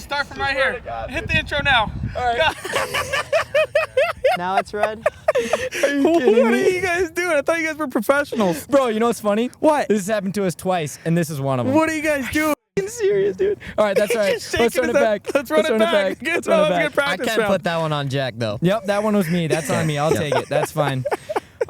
start from right here. Hit the intro now. All right. Now it's red. Are you What kidding are me? you guys doing? I thought you guys were professionals. Bro, you know what's funny? What? This has happened to us twice, and this is one of them. What are you guys doing? I'm serious, dude. All right, that's all right. Just Let's shaking run it his head. back. Let's run it back. Let's Let's run it get back. practice I can't round. put that one on Jack, though. Yep, that one was me. That's on me. I'll take it. That's fine.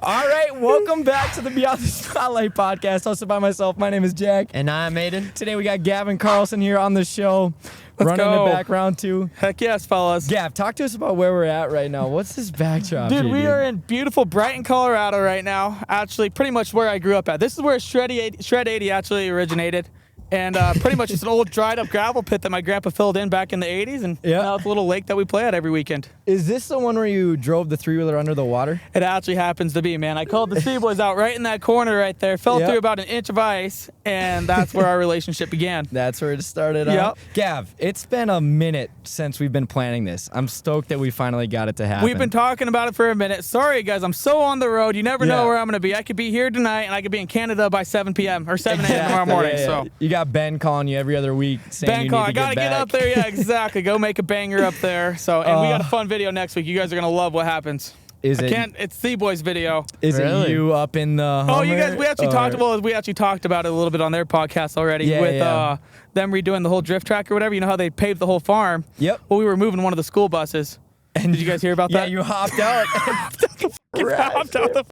All right, welcome back to the Beyond the Spotlight podcast, hosted by myself. My name is Jack. And I'm Aiden. Today we got Gavin Carlson here on the show, Let's running go. the back round two. Heck yes, fellas. Gav, talk to us about where we're at right now. What's this backdrop Dude, here, we are in beautiful Brighton, Colorado right now. Actually, pretty much where I grew up at. This is where Shred 80 actually originated. And pretty much it's an old dried up gravel pit that my grandpa filled in back in the 80s. And Yeah. now it's a little lake that we play at every weekend. Is this the one where you drove the three-wheeler under the water? It actually happens to be, man. I called the Cboys out right in that corner right there. Fell Yep. through about an inch of ice. And that's where our relationship began. That's where it started Yep. out. Gav, it's been a minute since we've been planning this. I'm stoked that we finally got it to happen. We've been talking about it for a minute. Sorry, guys. I'm so on the road. You never Yeah. know where I'm going to be. I could be here tonight, and I could be in Canada by 7 p.m. or 7 a.m. tomorrow morning. Yeah, yeah. So, You got Ben calling you every other week saying Ben you call. need I to got to get back. up there. Yeah, exactly. Go make a banger up there. So, and we got a fun video next week. You guys are going to love what happens. Is it? It's Cboys video. Is it Really? you up in the Hummer? Oh, you guys, we actually Or- talked about it a little bit on their podcast already Yeah, with yeah. them redoing the whole drift track or whatever. You know how they paved the whole farm? Yep. Well, we were moving one of the school buses. And Did you guys hear about Yeah, that? you hopped out. Hopped out the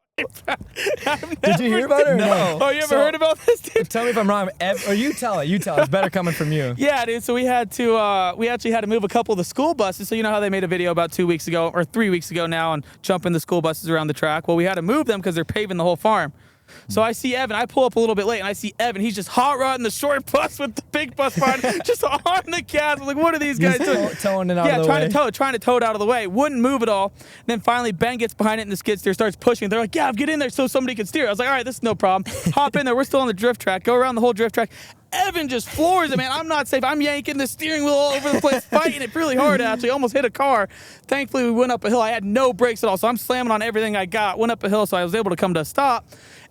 Did you hear about it or no? Oh, you ever So- heard about this, dude? Tell me if I'm wrong. Or you tell it. You tell it. It's better coming from you. Yeah, dude. So we actually had to move a couple of the school buses. So you know how they made a video about 2 weeks ago or 3 weeks ago now on jumping the school buses around the track? Well, we had to move them because they're paving the whole farm. So I see Evan. I pull up a little bit late, and I see Evan. He's just hot rodding the short bus with the big bus behind, just on the gas. I'm like, what are these guys doing? Towing it out Yeah, of the way. trying to tow it out of the way. Wouldn't move at all. Then finally, Ben gets behind it, and the skid steer starts pushing. They're like, yeah, get in there so somebody can steer. I was like, all right, this is no problem. Hop in there. We're still on the drift track. Go around the whole drift track. Evan just floors it, man. I'm not safe. I'm yanking the steering wheel all over the place, fighting it really hard, actually. Almost hit a car. Thankfully, we went up a hill. I had no brakes at all, so I'm slamming on everything I got. Went up a hill, so I was able to come to a stop.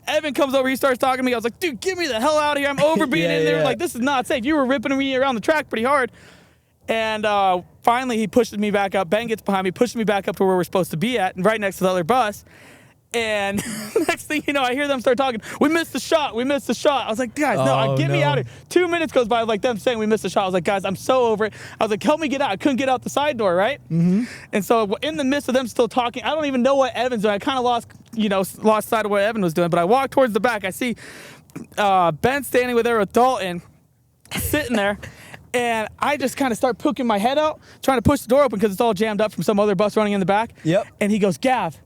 Evan comes over. He starts talking to me. I was like, dude, get me the hell out of here. I'm over being Yeah, in there. yeah. Like, this is not safe. You were ripping me around the track pretty hard. And finally, he pushes me back up. Ben gets behind me, pushes me back up to where we're supposed to be at, right next to the other bus. And next thing you know, I hear them start talking. We missed the shot. We missed the shot. I was like, guys, Oh, get me no. out of here. 2 minutes goes by, like them saying we missed the shot. I was like, guys, I'm so over it. I was like, help me get out. I couldn't get out the side door, right? Mm-hmm. And so in the midst of them still talking, I don't even know what Evan's doing. I kind of lost sight of what Evan was doing. But I walk towards the back. I see Ben standing there with Dalton, sitting there. And I just kind of start poking my head out, trying to push the door open because it's all jammed up from some other bus running in the back. Yep. And he goes, Gav.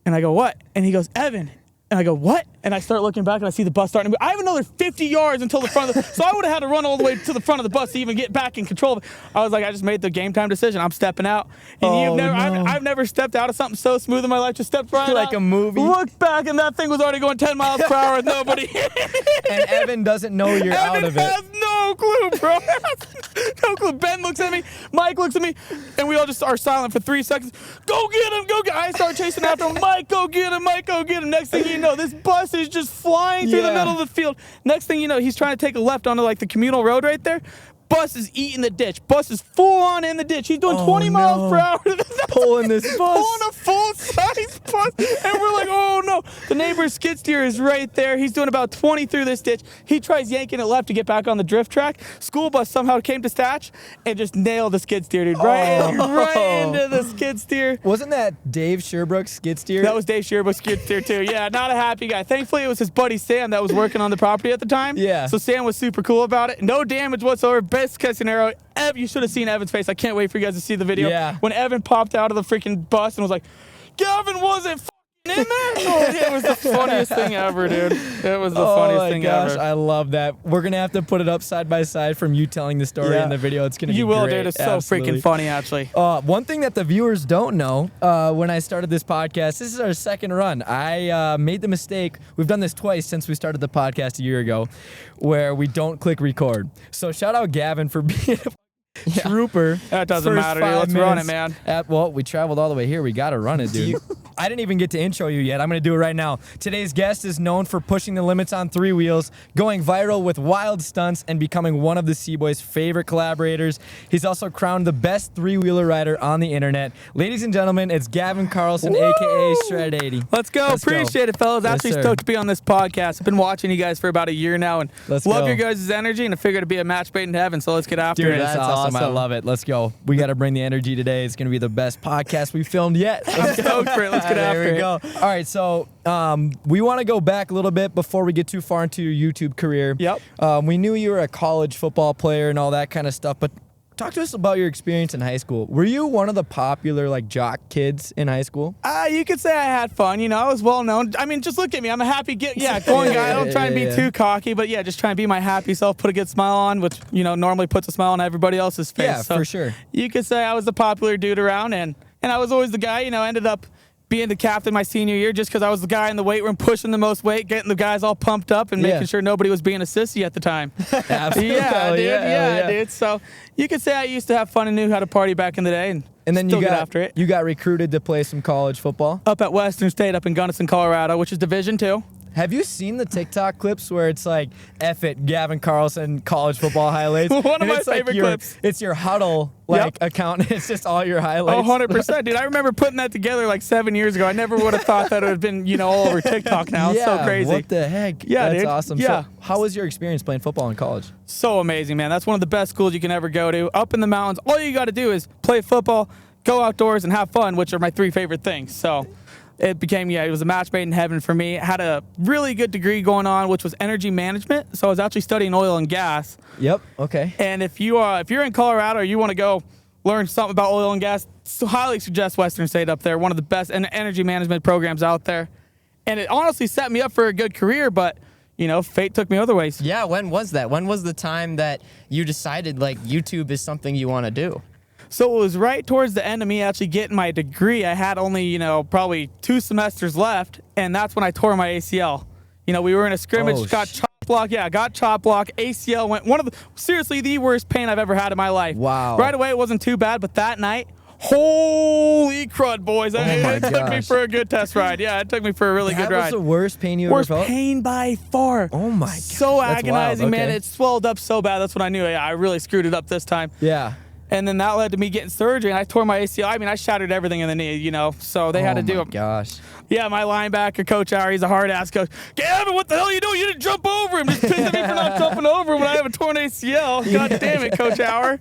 And I go, what? And he goes, Evan. And I go, what? And I start looking back and I see the bus starting to move. I have another 50 yards until the front of the, so I would have had to run all the way to the front of the bus to even get back in control of it. I was like, I just made the game time decision. I'm stepping out. And Oh, no. no. I've never stepped out of something so smooth in my life. Just stepped right Like out, a movie. looked back and that thing was already going 10 miles per hour with nobody. And Evan doesn't know you're out Evan of it. has no clue, bro. No clue. Ben looks at me. Mike looks at me. And we all just are silent for 3 seconds. Go get him. Go get him. I start chasing after him. Mike, go get him. Mike, go get him. Next thing you know, this bus is just flying through the Yeah. middle of the field. Next thing you know, he's trying to take a left onto like the communal road right there. Bus is eating the ditch. Bus is full on in the ditch. He's doing 20 no. miles per hour. Pulling this bus. Pulling a full-size bus. And we're like, oh, no. The neighbor's skid steer is right there. He's doing about 20 through this ditch. He tries yanking it left to get back on the drift track. School bus somehow came to Statch and just nailed the skid steer, dude. Right into the skid steer. Wasn't that Dave Sherbrooke's skid steer? That was Dave Sherbrooke's skid steer, too. Yeah, not a happy guy. Thankfully, it was his buddy Sam that was working on the property at the time. Yeah. So Sam was super cool about it. No damage whatsoever. Best case scenario. You should have seen Evan's face. I can't wait for you guys to see the video. Yeah. When Evan popped out of the freaking bus and was like, Gavin wasn't in there. Oh, it was the funniest thing ever, dude. It was the funniest thing ever. I love that. We're gonna have to put it up side by side from you telling the story Yeah. in the video. It's gonna be You will, great. dude. It's so Absolutely. freaking funny, actually. One thing that the viewers don't know, when I started this podcast, this is our second run. I made the mistake. We've done this twice since we started the podcast a year ago, where we don't click record. So shout out Gavin for being a trooper. That doesn't First matter, dude. 5 Let's run it, minutes man. Well, we traveled all the way here. We gotta run it, dude. I didn't even get to intro you yet. I'm going to do it right now. Today's guest is known for pushing the limits on three wheels, going viral with wild stunts, and becoming one of the Cboys' favorite collaborators. He's also crowned the best three-wheeler rider on the internet. Ladies and gentlemen, it's Gavin Carlson, a.k.a. Shred 80. Let's go. Appreciate it, fellas. Yes, Actually sir. stoked to be on this podcast. I've been watching you guys for about a year now, and Let's love go. your guys' energy, and I figured it'd be a match made in heaven, so let's get after Dude, it. that's awesome. I love it. Let's go. We got to bring the energy today. It's going to be the best podcast we filmed yet. I'm stoked for it. Let's get after There we it. go. All right, so we want to go back a little bit before we get too far into your YouTube career. Yep. We knew you were a college football player and all that kind of stuff, but talk to us about your experience in high school. Were you one of the popular like jock kids in high school? You could say I had fun. I was well known. I mean, just look at me. I'm a happy, going guy. I don't try and be too cocky, but just try and be my happy self, put a good smile on, which, normally puts a smile on everybody else's face. Yeah, So for sure. You could say I was the popular dude around, and I was always the guy, ended up being the captain my senior year just because I was the guy in the weight room pushing the most weight, getting the guys all pumped up and making sure nobody was being a sissy at the time. Absolutely. Yeah, dude. Yeah. Dude. So you could say I used to have fun and knew how to party back in the day, and And then still you get got after it. You got recruited to play some college football. Up at Western State up in Gunnison, Colorado, which is Division II. Have you seen the TikTok clips where it's like, F it, Gavin Carlson, college football highlights? One of And my it's like favorite clips. It's your huddle account. It's just all your highlights. 100%, dude. I remember putting that together like 7 years ago. I never would have thought that it would have been, all over TikTok now. It's so crazy. What the heck? Yeah, That's dude. awesome. Yeah. So how was your experience playing football in college? So amazing, man. That's one of the best schools you can ever go to. Up in the mountains, all you got to do is play football, go outdoors, and have fun, which are my three favorite things. So it became, it was a match made in heaven for me. Had a really good degree going on, which was energy management. So I was actually studying oil and gas. Yep. Okay. And if you're in Colorado or you want to go learn something about oil and gas, so highly suggest Western State up there. One of the best energy management programs out there. And it honestly set me up for a good career, but fate took me other ways. Yeah, when was that? When was the time that you decided like YouTube is something you want to do? So it was right towards the end of me actually getting my degree. I had only, probably 2 semesters left, and that's when I tore my ACL. We were in a scrimmage, got chop block. Yeah, got chop block. ACL went seriously the worst pain I've ever had in my life. Wow. Right away, it wasn't too bad, but that night, holy crud, boys. It took me for a good test ride. Yeah, it took me for a really good That was ride. the worst pain you Worst ever felt? pain by far. Oh my God. So That's agonizing, wild. man. Okay. It swelled up so bad. That's when I knew I really screwed it up this time. Yeah. And then that led to me getting surgery, and I tore my ACL. I mean, I shattered everything in the knee, so they had to do Oh it. my gosh. Yeah, my linebacker, Coach Hour, he's a hard-ass coach. Gavin, what the hell are you doing? You didn't jump over him. Just pissed at me for not jumping over him when I have a torn ACL. God damn it, Coach Hour.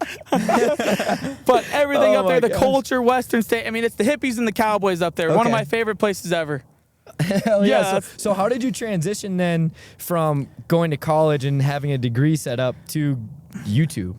But everything Oh up there, my the gosh. culture, Western State, I mean, it's the hippies and the Cowboys up there. One of Okay. my favorite places ever. Hell Yeah, yeah. that's- So how did you transition then from going to college and having a degree set up to YouTube?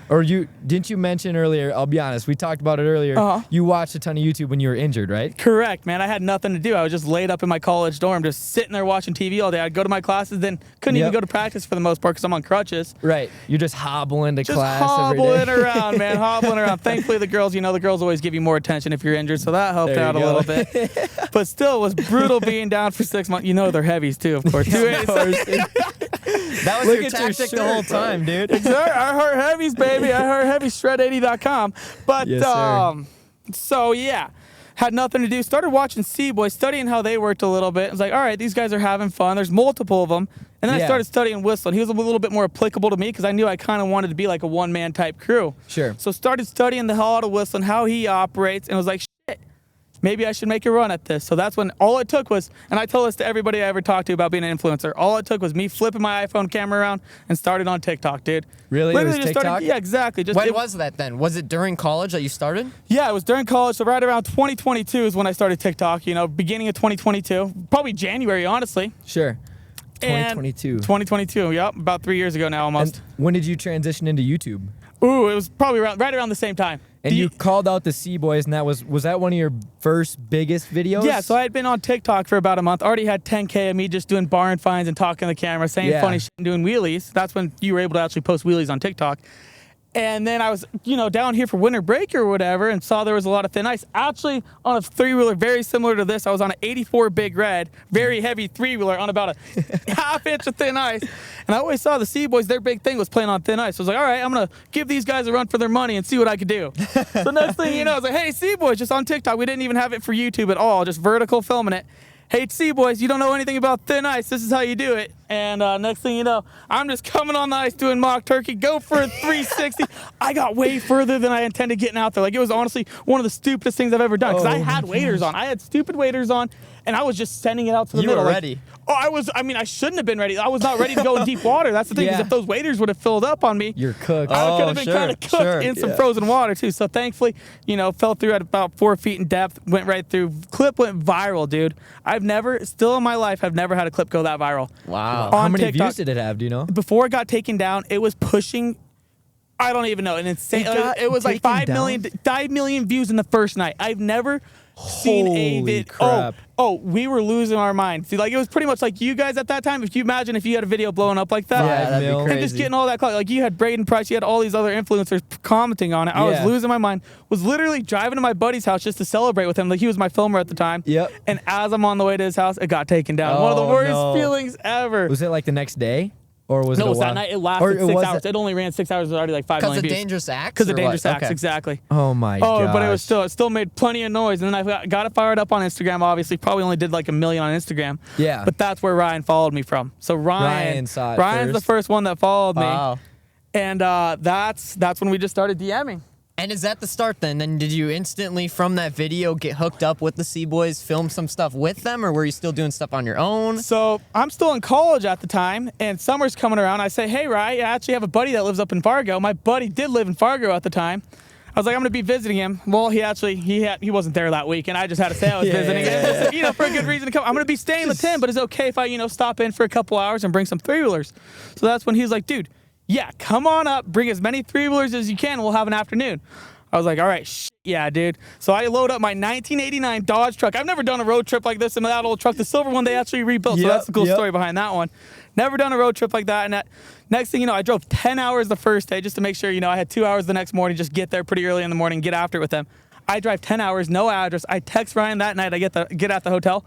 Or didn't you mention earlier, I'll be honest, we talked about it earlier, you watched a ton of YouTube when you were injured, right? Correct, man. I had nothing to do. I was just laid up in my college dorm, just sitting there watching TV all day. I'd go to my classes, then couldn't even Yep. go to practice for the most part because I'm on crutches. Right. You're just hobbling to Just class every hobbling day. around, man, hobbling around. Thankfully, the girls always give you more attention if you're injured, so that helped There you out a go. little bit. But still, it was brutal being down for 6 months. They're heavies too, of course. Of course. That was Look your at your tactic the whole shirt, bro. time, dude. I heard heavies, baby. I heard heavies, shred80.com. But, Yes, sir. so yeah. Had nothing to do. Started watching Cboys, studying how they worked a little bit. I was like, all right, these guys are having fun. There's multiple of them. And then I Yeah. started studying whistling. He was a little bit more applicable to me because I knew I kind of wanted to be like a one-man type crew. Sure. So started studying the hell out of whistling, how he operates, and was like, shit, maybe I should make a run at this. So that's when all it took was, and I tell this to everybody I ever talked to about being an influencer, all it took was me flipping my iPhone camera around and started on TikTok, dude. Really? It Literally was just started, TikTok? yeah, exactly. Just When it- was that then? Was it during college that you started? Yeah, it was during college, so right around 2022 is when I started TikTok, beginning of 2022. Probably January, honestly. Sure. And 2022. 2022, yep, about 3 years ago now almost. And when did you transition into YouTube? Ooh, it was probably right around the same time. And you called out the Cboys, and was that one of your first biggest videos? Yeah, so I had been on TikTok for about a month. Already had 10K of me just doing bar and fines and talking to the camera, saying Yeah. funny shit and doing wheelies. That's when you were able to actually post wheelies on TikTok. And then I was, down here for winter break or whatever, and saw there was a lot of thin ice. Actually, on a three-wheeler very similar to this, I was on an 84 Big Red, very heavy three-wheeler on about a half inch of thin ice. And I always saw the Cboys, their big thing was playing on thin ice. So I was like, all right, I'm going to give these guys a run for their money and see what I could do. So next thing you know, I was like, hey, Cboys, just on TikTok. We didn't even have it for YouTube at all, just vertical filming it. Hey, Cboys, you don't know anything about thin ice. This is how you do it. And next thing you know, I'm just coming on the ice doing mock turkey, go for a 360. I got way further than I intended getting out there. Like, it was honestly one of the stupidest things I've ever done because I had waders on. I had stupid waders on, and I was just sending it out to the middle. You were ready. I shouldn't have been ready. I was not ready to go in deep water. That's the thing, because if those waders would have filled up on me, you're cooked. I could have been kind of cooked in some frozen water, too. So thankfully, fell through at about 4 feet in depth, went right through. Clip went viral, dude. Still in my life, I've never had a clip go that viral. Wow. How many views did it have? Do you know? Before it got taken down, it was pushing, I don't even know, an insane. It was like 5 million views in the first night. I've never seen a vid. Crap. Oh, we were losing our minds. See, it was pretty much like you guys at that time. If you imagine if you had a video blowing up like that, Yeah, that'd be and crazy. just getting all that, like you had Braden Price, you had all these other influencers commenting on it. I was losing my mind. Was literally driving to my buddy's house just to celebrate with him. Like, he was my filmer at the time. Yep. And as I'm on the way to his house, it got taken down. One of the worst feelings ever. Was it like the next day? Or was No, it it was that night. It lasted 6 hours. It only ran 6 hours. It was already like 5 million Because of views. dangerous acts? Because of or dangerous what? acts, Okay. exactly. Oh my god. But it still made plenty of noise. And then I got it fired up on Instagram, obviously. Probably only did like 1 million on Instagram. Yeah. But that's where Ryan followed me from. So Ryan saw it Ryan's first. the first one that followed me. Wow. And that's when we just started DMing. And is that the start then? Then did you instantly, from that video, get hooked up with the Cboys, film some stuff with them, or were you still doing stuff on your own? So I'm still in college at the time, and summer's coming around. I say, hey, Ryan, I actually have a buddy that lives up in Fargo. My buddy did live in Fargo at the time. I was like, I'm going to be visiting him. Well, he wasn't there that week, and I just had to say I was visiting him, just, for a good reason to come. I'm going to be staying with him, but it's okay if I, stop in for a couple hours and bring some three-wheelers. So that's when he was like, dude, yeah, come on up, bring as many three-wheelers as you can, and we'll have an afternoon. I was like, all right, yeah, dude. So I load up my 1989 Dodge truck. I've never done a road trip like this in that old truck. The silver one they actually rebuilt, so that's the cool story behind that one. Never done a road trip like that. And next thing you know, I drove 10 hours the first day just to make sure, I had 2 hours the next morning, just get there pretty early in the morning, get after it with them. I drive 10 hours, no address. I text Ryan that night. I get at the hotel.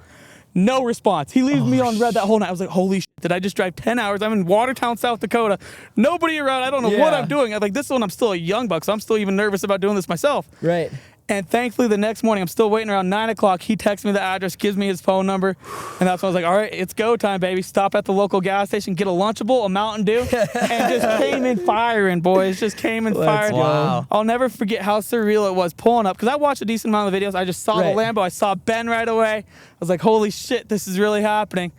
No response. He leaves me on red that whole night. I was like, holy shit, did I just drive 10 hours? I'm in Watertown, South Dakota. Nobody around. I don't know what I'm doing. I'm like, this one, I'm still a young buck, so I'm still even nervous about doing this myself. Right. And thankfully, the next morning, I'm still waiting around 9 o'clock. He texts me the address, gives me his phone number. And that's when I was like, all right, it's go time, baby. Stop at the local gas station, get a Lunchable, a Mountain Dew, and just came in firing, boys. Just came in firing. Wow. I'll never forget how surreal it was pulling up. Because I watched a decent amount of videos. I just saw the Lambo. I saw Ben right away. I was like, holy shit, this is really happening.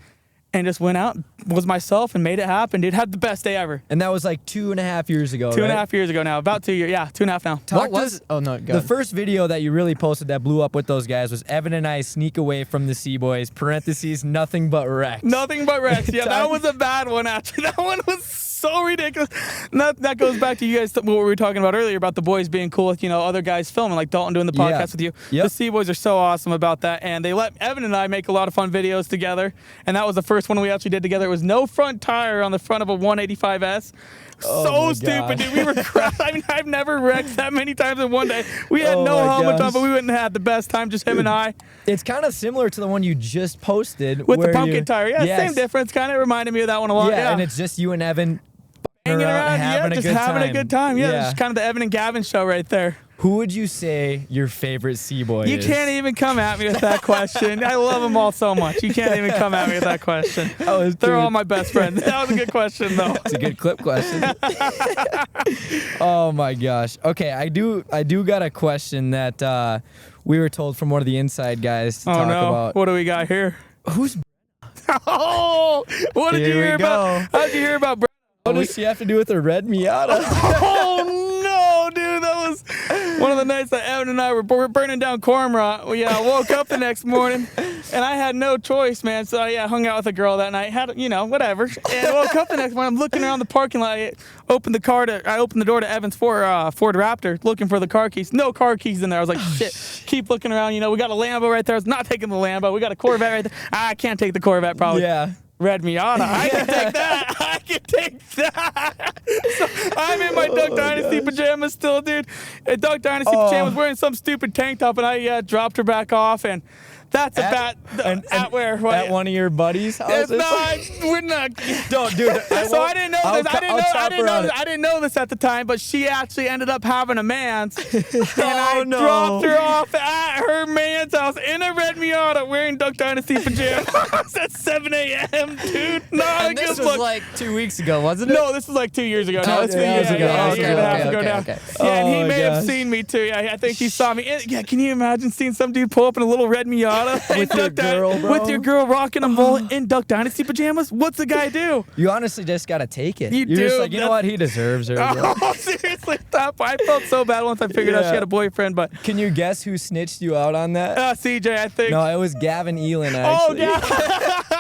And just went out, was myself, and made it happen, dude. Had the best day ever. And that was like 2.5 years ago, 2.5 years ago now. About 2 years. Yeah, 2.5 now. What was? Oh no, go The ahead. first video that you really posted that blew up with those guys was Evan and I sneak away from the Cboys, parentheses, nothing but wrecks. Nothing but wrecks. Yeah, that was a bad one, actually. That one was so ridiculous. And that goes back to you guys, what we were talking about earlier about the boys being cool with, other guys filming, like Dalton doing the podcast with you. Yep. The Cboys are so awesome about that. And they let Evan and I make a lot of fun videos together. And that was the first one we actually did together. It was no front tire on the front of a 185S. So stupid, dude. We were crap. I mean, I've never wrecked that many times in one day. We had no helmet on, but we went and had the best time, just him and I. It's kind of similar to the one you just posted. With the where pumpkin tire. Yeah, same difference. Kind of reminded me of that one a lot. Yeah, and it's just you and Evan hanging around, having a good time. Yeah, it's kind of the Evan and Gavin show right there. Who would you say your favorite Cboy You is? can't even come at me with that question. I love them all so much. You can't even come at me with that question. They're all my best friends. That was a good question, though. It's a good clip question. Oh my gosh. Okay, I do got a question that we were told from one of the inside guys to talk about. What do we got here? Who's Oh, what did you hear about? How'd you hear about? what does she have to do with a red Miata? Oh no, dude, that was one of the nights that Evan and I were burning down Cormorant. I woke up the next morning and I had no choice, man. So I hung out with a girl that night. Had whatever. And I woke up the next morning. I'm looking around the parking lot. I opened the door to Evan's Ford Raptor, looking for the car keys. No car keys in there. I was like, shit. Keep looking around. We got a Lambo right there. I was not taking the Lambo. We got a Corvette right there. I can't take the Corvette probably. Yeah. Red Miata. I can take that. I can you take that? So I'm in my Duck Dynasty pajamas still, dude. Duck Dynasty pajamas, wearing some stupid tank top, and I dropped her back off, and that's at where? At one of your buddies' houses? We're not. Don't, dude. So I didn't know this. I didn't know this at the time, but she actually ended up having a man's, and I dropped her off at her man's house in a red Miata wearing Duck Dynasty pajamas at 7 a.m. Dude, not And a this good was look. like 2 weeks ago, wasn't it? No, this was like 2 years ago. No, it's 2 yeah, years ago. yeah, A year and a half ago now. okay. Yeah, and he Oh, may have gosh. seen me too. Yeah, I think he saw me. Yeah, can you imagine seeing some dude pull up in a little red Miata With your girl, bro? with your girl rocking a bull in Duck Dynasty pajamas? What's the guy do? You honestly just got to take it. You You're just do, like, you know what? He deserves her. bro. Oh, seriously, stop. I felt so bad once I figured out she had a boyfriend, but Can you guess who snitched you out on that? CJ, I think. No, it was Gavin Elin, Oh, actually. yeah.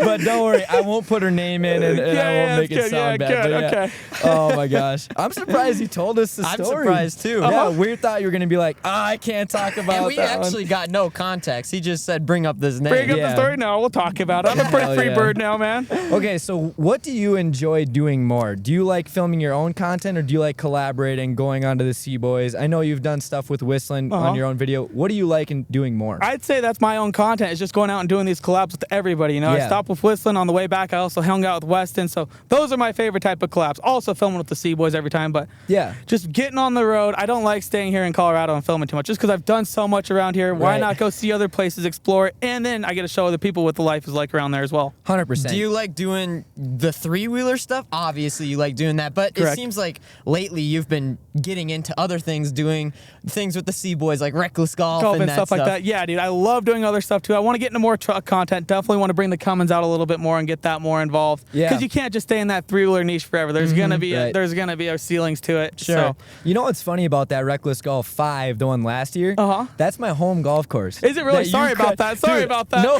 But don't worry, I won't put her name in, and I won't make it sound bad. Good, But yeah. okay. Oh my gosh, I'm surprised you told us the I'm story. surprised too. Yeah, we thought you were gonna be like, I can't talk about And we that actually got no context. He just said, bring up this name. Bring up Yeah. the story? No, we'll talk about it. I'm a pretty Hell free yeah. bird now, man. Okay, so what do you enjoy doing more? Do you like filming your own content, or do you like collaborating, going onto the Cboys? I know you've done stuff with Whistling on your own video. What do you like in doing more? I'd say that's my own content. It's just going out and doing these collabs with everybody. You know, I Yeah. stopped with Whistling on the way back. I also hung out with Weston. So those are my favorite type of collabs. Also filming with the Cboys every time, but Yeah. just getting on the road. I don't like staying here in Colorado and filming too much just because I've done so much around here. Why Right. not go see other places, explore it, and then I get to show other people what the life is like around there as well. 100%. Do you like doing the three-wheeler stuff? Obviously, you like doing that, but Correct. it seems like lately you've been getting into other things, doing things with the Cboys, like reckless golf, Golf and that stuff like that. Yeah, dude, I love doing other stuff too. I want to get into more truck content. Definitely want to bring the Cummins out a little bit more and get that more involved. Yeah. Because you can't just stay in that three-wheeler niche forever. There's gonna be Right. there's gonna be our ceilings to it. Sure. So. You know what's funny about that Reckless Golf 5, the one last year? Uh-huh. That's my home golf course. Is it really? That you Sorry about that. Sorry Dude, about that. No,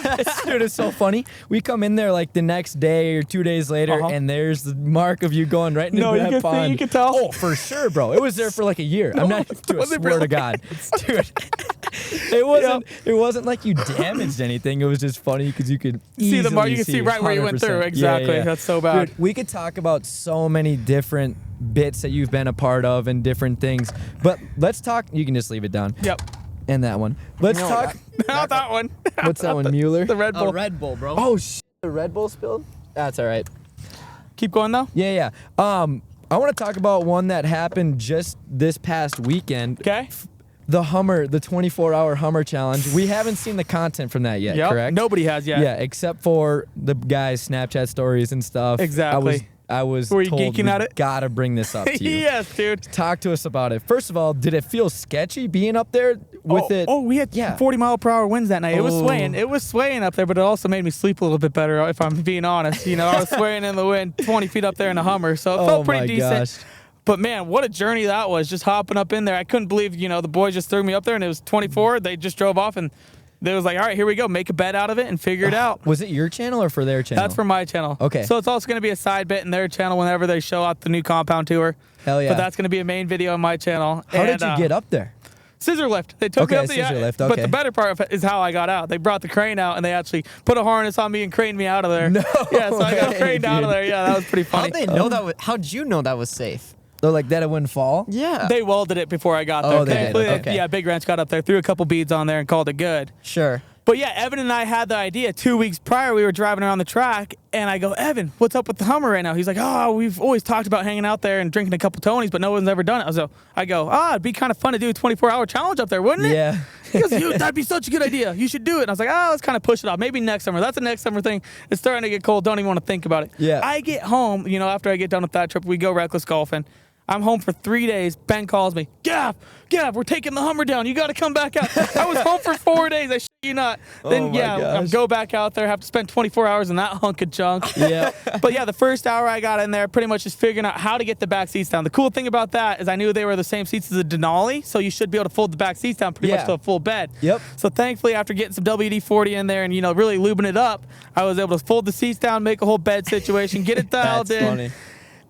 dude, it's so funny. We come in there like the next day or 2 days later, Uh-huh. and there's the mark of you going right into No, you that can see, pond. you can tell. Oh, for sure, bro. It was there for like a year. I'm not. Dude, I was it swear to really? God, dude. It wasn't. It wasn't like you damaged anything. It was just funny because you could See the mark. You easily can see right where you went through. 100%. Exactly. Yeah. That's so bad. Dude, we could talk about so many different bits that you've been a part of and different things. But let's talk. You can just leave it down. Yep. And that one. Let's talk. Not that one. What's that one? Mueller. The Red Bull. Oh, Red Bull, bro. Oh shit! The Red Bull spilled. That's all right. Keep going though. Yeah. I want to talk about one that happened just this past weekend. Okay. The Hummer, the 24-hour Hummer challenge. We haven't seen the content from that yet, Yep. correct? Nobody has yet. Yeah, except for the guys' Snapchat stories and stuff. Exactly. I was Were you told geeking we at it? gotta bring this up to you. Yes, dude. Talk to us about it. First of all, did it feel sketchy being up there with it? Oh, we had 40-mile-per-hour winds that night. It was Oh. swaying. It was swaying up there, but it also made me sleep a little bit better, if I'm being honest. You know, I was swaying in the wind 20 feet up there in a Hummer, so it felt pretty decent. Gosh. But man, what a journey that was, just hopping up in there. I couldn't believe, the boys just threw me up there, and it was 24. They just drove off, and they was like, all right, here we go. Make a bet out of it and figure it out. Was it your channel or for their channel? That's for my channel. Okay. So it's also going to be a side bit in their channel whenever they show out the new compound tour. Hell yeah. But that's going to be a main video on my channel. How did you get up there? Scissor lift. They took me Okay, up the scissor lift, But okay. the better part of it is how I got out. They brought the crane out and they actually put a harness on me and craned me out of there. No Yeah, so I got way, craned out of dude. there. Yeah, that was pretty funny. How'd they know that was? How'd you know that was safe? Oh, like that it wouldn't fall? Yeah. They welded it before I got there. Oh, they did, Thankfully, okay. Yeah, Big Ranch got up there, threw a couple beads on there and called it good. Sure. But yeah, Evan and I had the idea 2 weeks prior. We were driving around the track, and I go, Evan, what's up with the Hummer right now? He's like, oh, we've always talked about hanging out there and drinking a couple Tonys, but no one's ever done it. So I go, it'd be kind of fun to do a 24-hour challenge up there, wouldn't it? Yeah. He goes, that'd be such a good idea. You should do it. And I was like, let's kind of push it off. Maybe next summer. That's a next summer thing. It's starting to get cold. Don't even want to think about it. Yeah. I get home, after I get done with that trip, we go reckless golfing. I'm home for 3 days. Ben calls me, Gav, we're taking the Hummer down. You got to come back out. I was home for 4 days. I shit you not. Then, Oh my gosh. go back out there, have to spend 24 hours in that hunk of junk. Yeah. But yeah, the first hour I got in there, pretty much just figuring out how to get the back seats down. The cool thing about that is I knew they were the same seats as the Denali, so you should be able to fold the back seats down pretty much Yeah. to a full bed. Yep. So thankfully, after getting some WD-40 in there and, really lubing it up, I was able to fold the seats down, make a whole bed situation, get it dialed That's in. funny.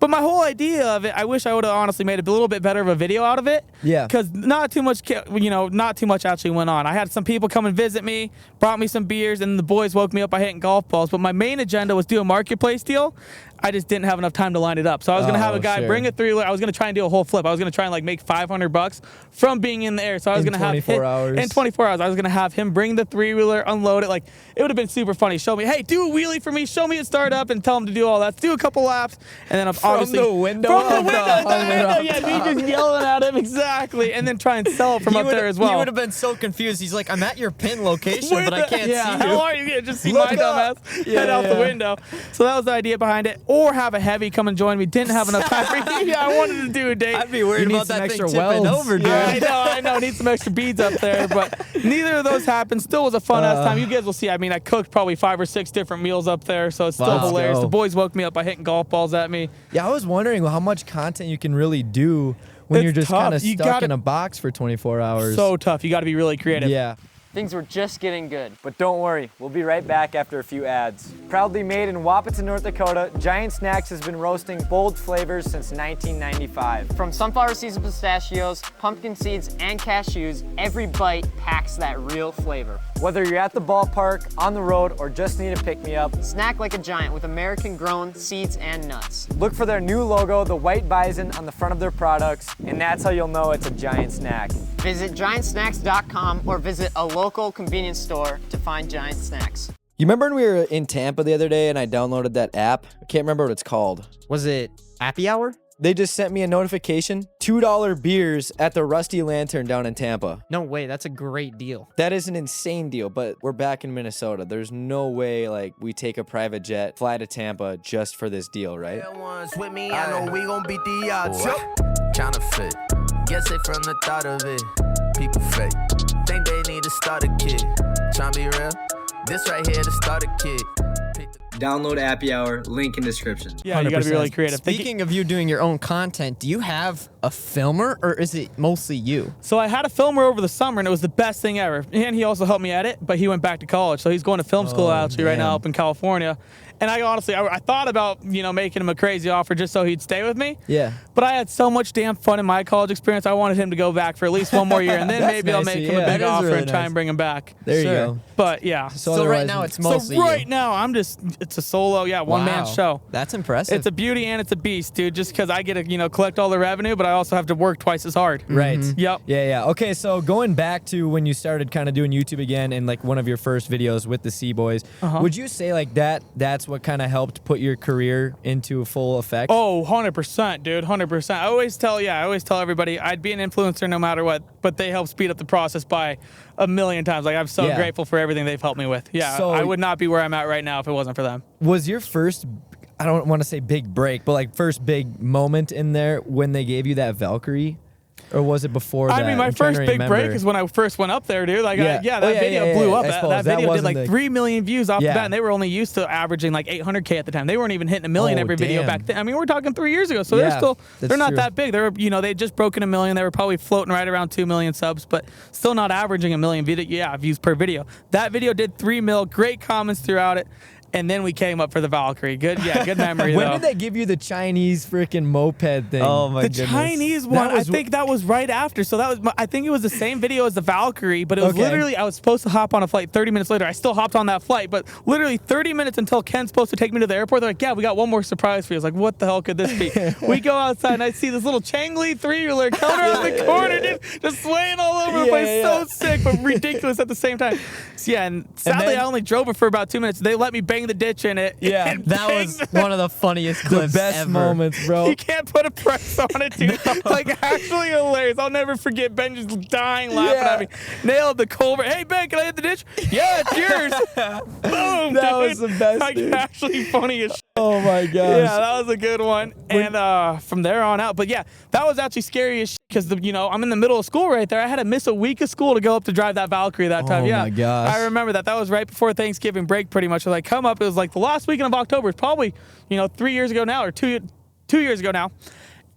But my whole idea of it, I wish I would have honestly made a little bit better of a video out of it. Yeah. Because not too much actually went on. I had some people come and visit me, brought me some beers, and the boys woke me up by hitting golf balls. But my main agenda was do a marketplace deal. I just didn't have enough time to line it up. So I was gonna have a guy bring a three-wheeler. I was gonna try and do a whole flip. I was gonna try and like make $500 from being in the air. So I was gonna have 24 hours. In 24 hours, I was gonna have him bring the three-wheeler, unload it. Like it would have been super funny. Show me, hey, do a wheelie for me. Show me it start up, and tell him to do all that. Do a couple laps, and then I'm obviously the window. From the window, yeah, me just yelling at him exactly, and then try and sell it from up there as well. He would have been so confused. He's like, I'm at your pin location, but I can't see you. How are you? Yeah, just see my dumbass head out the window. So that was the idea behind it. Or have a heavy come and join me. Didn't have enough time for yeah, I wanted to do a date. I'd be worried about that thing tipping over, dude. I know. Need some extra beads up there, but neither of those happened. Still was a fun ass time. You guys will see. I mean, I cooked probably 5 or 6 different meals up there, so it's still hilarious. The boys woke me up by hitting golf balls at me. Yeah, I was wondering how much content you can really do when you're just kind of stuck in a box for 24 hours. So tough. You got to be really creative. Yeah. Things were just getting good. But don't worry, we'll be right back after a few ads. Proudly made in Wapaton, North Dakota, Giant Snacks has been roasting bold flavors since 1995. From sunflower seeds and pistachios, pumpkin seeds, and cashews, every bite packs that real flavor. Whether you're at the ballpark, on the road, or just need a pick-me-up, snack like a giant with American-grown seeds and nuts. Look for their new logo, the white bison, on the front of their products, and that's how you'll know it's a Giant Snack. Visit giantsnacks.com or visit a local convenience store to find Giant Snacks. You remember when we were in Tampa the other day and I downloaded that app? I can't remember what it's called. Was it Happy Hour? They just sent me a notification. $2 beers at the Rusty Lantern down in Tampa. No way, that's a great deal. That is an insane deal, but we're back in Minnesota. There's no way like we take a private jet, fly to Tampa just for this deal, right? With me, I know we gon' beat the odds. Counterfeit. Guess it from the thought of it. People fake. Think they need to start a kid. Tryna be real. This right here to start a kid. Download Happy Hour, link in description. Yeah, you got to be really creative. Speaking of you doing your own content, do you have a filmer or is it mostly you? So I had a filmer over the summer, and it was the best thing ever. And he also helped me edit, but he went back to college. So he's going to film school actually right now up in California. And I honestly, I thought about, making him a crazy offer just so he'd stay with me. Yeah. But I had so much damn fun in my college experience. I wanted him to go back for at least one more year, and then maybe I'll make him a big offer and try and bring him back. There you go. But yeah. So right now it's mostly right now it's a solo, one-man show. That's impressive. It's a beauty and it's a beast, dude, just because I get to, collect all the revenue, but I also have to work twice as hard. Right. Yep. Yeah. Okay, so going back to when you started kind of doing YouTube again and like one of your first videos with the Cboys, would you say like that's what kind of helped put your career into full effect? Oh, 100%, dude, 100%. I always tell everybody I'd be an influencer no matter what, but they help speed up the process by a million times. Like, I'm so grateful for everything they've helped me with. Yeah, so, I would not be where I'm at right now if it wasn't for them. Was your first, I don't want to say big break, but like first big moment in there when they gave you that Valkyrie? Or was it before that? I mean, my first big break is when I first went up there, dude. Like, that video blew up. That video did like 3 million views off the bat, and they were only used to averaging like 800K at the time. They weren't even hitting a million every video back then. I mean, we're talking 3 years ago, so they're not that big. They're they'd just broken a million. They were probably floating right around 2 million subs, but still not averaging a million views per video. That video did 3 mil. Great comments throughout it. And then we came up for the Valkyrie. Good memory. When did they give you the Chinese freaking moped thing? Oh my goodness. The Chinese one, I think that was right after. So that was, I think it was the same video as the Valkyrie, but it was literally, I was supposed to hop on a flight 30 minutes later. I still hopped on that flight, but literally 30 minutes until Ken's supposed to take me to the airport. They're like, yeah, we got one more surprise for you. I was like, what the hell could this be? We go outside and I see this little Changli 3-wheeler coming around the corner, dude, just swaying all over the place. So sick, but ridiculous at the same time. So and sadly, I only drove it for about 2 minutes. They let me bang the ditch in it. Yeah, that was one of the funniest clips the best ever. Moments, bro. You can't put a price on it, dude. Like, actually hilarious. I'll never forget Ben just dying laughing at me. Nailed the culvert. Hey, Ben, can I hit the ditch? Yeah, it's yours. Boom, that dude. was the best, Like, actually funny as shit. Oh, my gosh. Yeah, that was a good one. And from there on out. But, yeah, that was actually scary as shit because, I'm in the middle of school right there. I had to miss a week of school to go up to drive that Valkyrie that time. Oh, my gosh. I remember that. That was right before Thanksgiving break pretty much. I come up. It was like the last weekend of October. It's probably, 3 years ago now or 2 years ago now.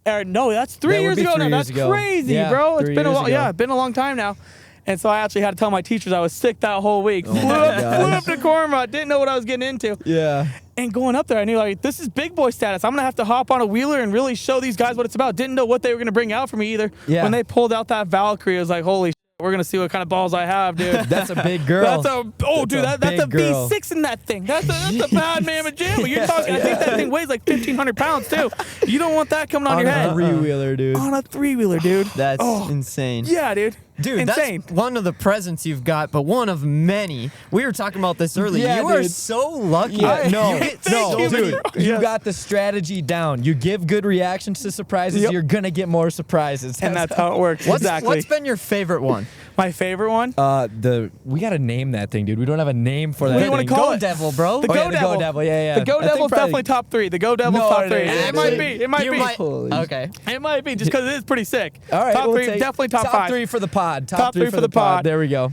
No, that's 3 years ago now. That's crazy, bro. It's been been a long time now. And so I actually had to tell my teachers I was sick that whole week. Flew up to Cornwall. Didn't know what I was getting into. Yeah. And going up there, I knew, like, this is big boy status. I'm going to have to hop on a wheeler and really show these guys what it's about. Didn't know what they were going to bring out for me either. Yeah. When they pulled out that Valkyrie, I was like, holy shit, We're gonna see what kind of balls I have, dude. That's a big girl. That's a girl. V6 in that thing. That's a bad mamma jamma. You're talking. I think that thing weighs like 1,500 pounds too. You don't want that coming on your head. On a three-wheeler, dude. On a three-wheeler, dude. That's insane. Yeah, dude. Dude, insane. That's one of the presents you've got, but one of many. We were talking about this earlier. Yeah, you are dude. so lucky. Yeah, no, You get Thank so you, many- dude. You Yes. got the strategy down. You give good reactions to surprises, Yep. you're gonna get more surprises. And that's how it works. What's exactly. been your favorite one? My favorite one? we gotta name that thing, dude. We don't have a name for that. What do you wanna thing. call Go it? Devil, bro. The Oh, Go yeah, the Devil. Go Devil, yeah. The Go I think Devil's probably- definitely top 3. The Go Devil's No, top it 3. ain't. It might be. It might You be. Holy Okay. It might be just because it is pretty sick. All right, top we'll 3, take definitely top 5. 3 for the pod. Top three for the pod. There we go.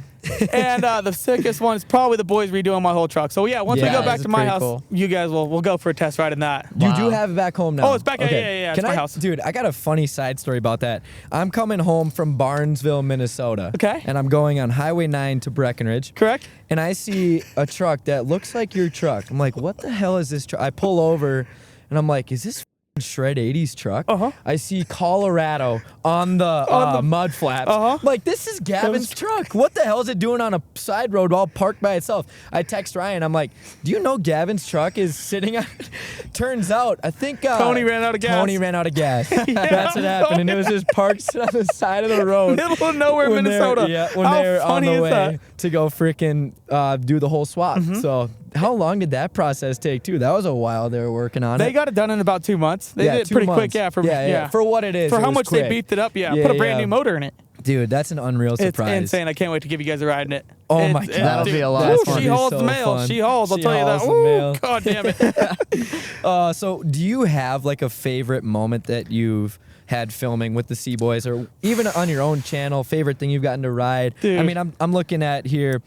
And the sickest one is probably the boys redoing my whole truck. So yeah, once we Yeah, go back this to is my pretty house, cool. you guys we'll go for a test ride in that. You do Wow. have it back home now. Oh, it's back- yeah, it's Can my I, house. Dude, I got a funny side story about that. I'm coming home from Barnesville, Minnesota. Okay. And I'm going on Highway 9 to Breckenridge. Correct? And I see a truck that looks like your truck. I'm like, what the hell is this truck? I pull over and I'm like, is this Shred 80s truck? Uh-huh. I see Colorado on the mud flaps. Uh-huh. Like, this is Gavin's truck. What the hell is it doing on a side road all parked by itself? I text Ryan. I'm like, do you know Gavin's truck is sitting on... Turns out, I think... Tony ran out of gas. Tony ran out of gas. That's what happened. And it was just parked on the side of the road. Middle of nowhere, When they're- Minnesota. Yeah, when How they're on funny the is way that? to go freaking do the whole swap. So how long did that process take too? That was a while they were working on They it. got it done in about 2 months. They did it 2 pretty months. quick, yeah. For what it is. For it how was much quick. they beefed it up, yeah. Yeah, Put a brand yeah. new motor in it. Dude, that's an unreal surprise. It's insane. I can't wait to give you guys a ride in it. Oh It's- my it's- God. That'll dude, be a lot woo, of fun. She That'd be hauls so the mail. fun. She hauls. I'll She tell you that. hauls the Ooh, mail. God damn it. So do you have like a favorite moment that you've had filming with the Cboys, or even on your own channel, favorite thing you've gotten to ride? Dude. I mean, I'm looking at here.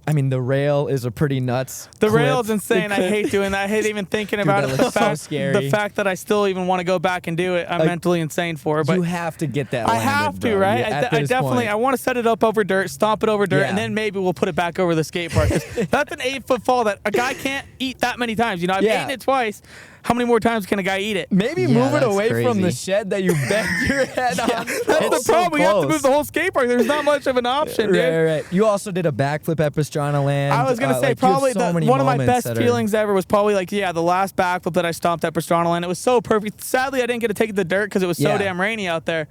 I mean, the rail is a pretty nuts. The clip. rail's insane. I hate doing that. I hate even thinking about that it. looks so scary. The fact that I still even want to go back and do it, I'm mentally insane for. But You have to get that. I landed, have to, bro. right? Yeah, at I this definitely. point. I want to set it up over dirt, stomp it over dirt, Yeah. and then maybe we'll put it back over the skate park. 'Cause that's an 8-foot fall that a guy can't eat that many times. You know, I've Yeah. eaten it twice. How many more times can a guy eat it? Maybe Yeah, move it that's away from the crazy. shed that you banged your head on. That's It's the problem. so We have to close. move the whole skate park. There's not much of an option, dude. Right. You also did a backflip at Pastrana Land. I was gonna say like, you have probably so many one of my moments best that are- feelings ever was probably like the last backflip that I stomped at Pastrana Land. It was so perfect. Sadly, I didn't get to take the dirt because it was so Yeah. damn rainy out there.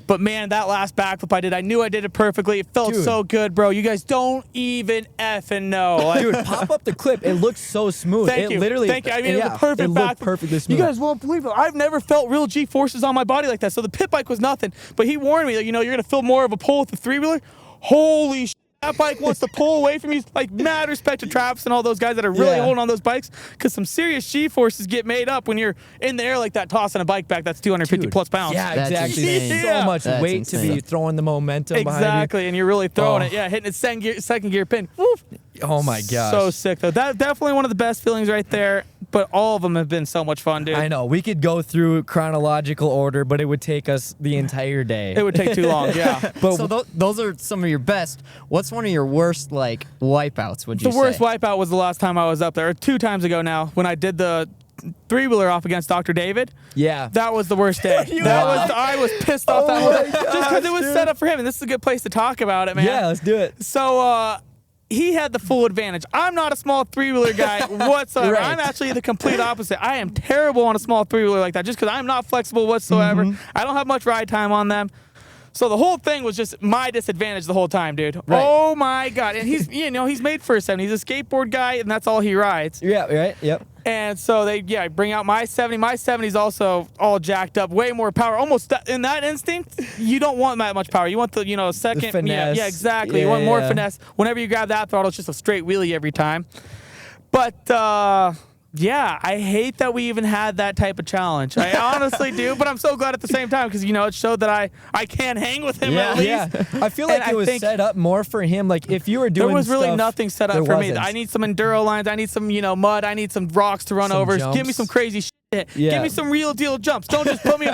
But man, that last backflip I knew I did it perfectly. It felt Dude. so good, bro. You guys don't even effing know. Like, Dude, pop up the clip. It looks so smooth. Thank it you. Literally, Thank you. I mean, it was yeah, a perfect it looked backflip. perfectly smooth. You guys won't believe it. I've never felt real G forces on my body like that. So the pit bike was nothing. But he warned me, like, you're gonna feel more of a pull with the 3-wheeler. Holy shit. That bike wants to pull away from you. Like, mad respect to Travis and all those guys that are really Yeah. holding on those bikes, because some serious G-forces get made up when you're in the air like that, tossing a bike back that's 250 Dude, plus pounds. Yeah, That's exactly. insane. So Yeah. much That's weight to be insane. throwing the momentum behind Exactly, and you're really throwing Oh. it. Yeah, hitting its second gear pin. Woof. you. Oh my gosh. So sick, though. That's definitely one of the best feelings right there, but all of them have been so much fun, dude. I know. We could go through chronological order, but it would take us the entire day. It would take too long, yeah. But So those are some of your best. What's one of your worst like wipeouts? Would you The worst say? wipeout was the last time I was up there, or 2 times ago now, when I did the 3-wheeler off against Dr. David. yeah. That was the worst day. I was pissed off that Oh one. my Just because gosh, it was dude. set up for him, and this is a good place to talk about it, man. Yeah, let's do it. So he had the full advantage. I'm not a small 3-wheeler guy whatsoever. Right. I'm actually the complete opposite. I am terrible on a small 3-wheeler like that, just because I'm not flexible whatsoever. I don't have much ride time on them. So the whole thing was just my disadvantage the whole time, dude. Right. Oh my God. And he's made for a 70. He's a skateboard guy, and that's all he rides. Yeah, right? Yep. And so they bring out my 70. My 70's also all jacked up, way more power. Almost in that instinct, you don't want that much power. You want the second. finesse. Yeah, exactly. Yeah, you want more yeah. finesse. Whenever you grab that throttle, it's just a straight wheelie every time. But yeah, I hate that we even had that type of challenge. I honestly do, but I'm so glad at the same time because it showed that I can hang with him at least. Yeah. I feel And like I it was think set up more for him. Like if you were doing There was really stuff, nothing set up there for me. wasn't. I need some enduro lines. I need some, mud. I need some rocks to run Some over. Give me jumps. some crazy shit. shit. Yeah. Give me some real deal jumps. Don't just put me,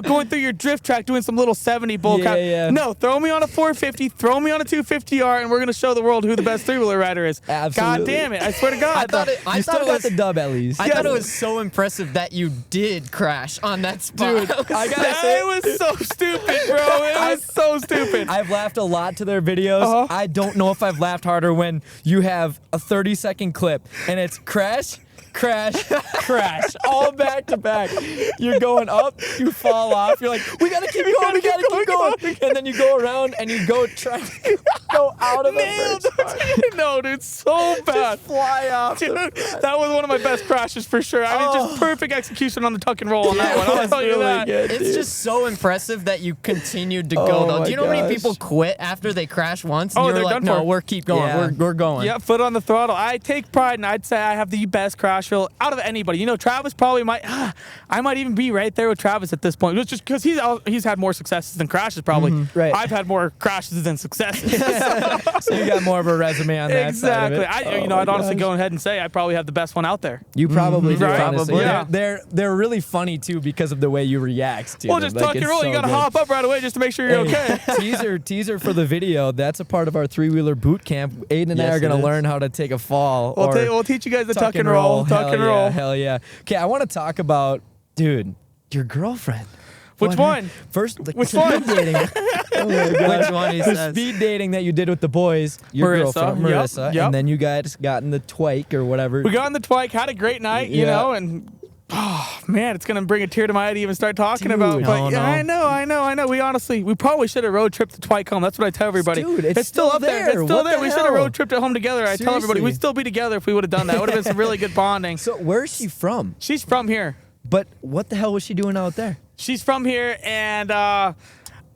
going through your drift track doing some little 70 bull crap. Yeah. No, throw me on a 450, throw me on a 250R, and we're gonna show the world who the best three-wheeler rider is. Absolutely. God damn it! I swear to God. I thought it got the dub at least. I thought it was so impressive that you did crash on that spot. Dude, I gotta say, it was so stupid, bro. It was so stupid. I've laughed a lot to their videos. Uh-huh. I don't know if I've laughed harder when you have a 30-second clip and it's crash, crash, all back to back. You're going up, you fall off. You're like, we gotta keep going, we gotta keep going. And then you go around and you go try to go out of the Nailed bridge part. it. No, dude, so bad. Just fly off. Dude, that was one of my best crashes for sure. I mean, just perfect execution on the tuck and roll on that one. I'll tell you that. It's just so impressive that you continued to go, Oh though. my Do you know how many gosh. people quit after they crash once? And Oh, you're they're like, done no, for. we're keep going. Yeah. We're going. Yeah, foot on the throttle. I take pride, and I'd say I have the best crash reel out of anybody. Travis probably might. I might even be right there with Travis at this point. It's just because he's had more successes than crashes, probably. Right. I've had more crashes than successes. So you got more of a resume on that side of Exactly. it. I'd honestly go ahead and say I probably have the best one out there. You probably do, Right. honestly. Probably. Yeah. They're really funny too because of the way you react to Well, them. just tuck and roll. You gotta hop up right away just to make sure you're okay. Teaser for the video. That's a part of our three-wheeler boot camp. Aiden and I Yes, are gonna it is. learn how to take a fall. We'll teach you guys the tuck and roll. Tuck and roll. Hell yeah. Okay, I want to talk about, dude, your girlfriend. Which one? First, Which one? speed dating. Oh my God. Which one he The says? speed dating that you did with the boys, your Marissa, girlfriend, yep, Marissa, yep. and then you guys got in the twike or whatever. We got on the twike, had a great night, Yeah. and oh man, it's gonna bring a tear to my eye to even start talking Dude. about. But Oh, yeah, no. I know. We probably should have road tripped to Twike home. That's what I tell everybody. Dude, it's still still up there. there. It's still What there. the We should have hell? road tripped it home together. I tell everybody Seriously. we'd still be together if we would have done that. Would have been some really good bonding. So where's she from? She's from here. But what the hell was she doing out there? She's from here, and I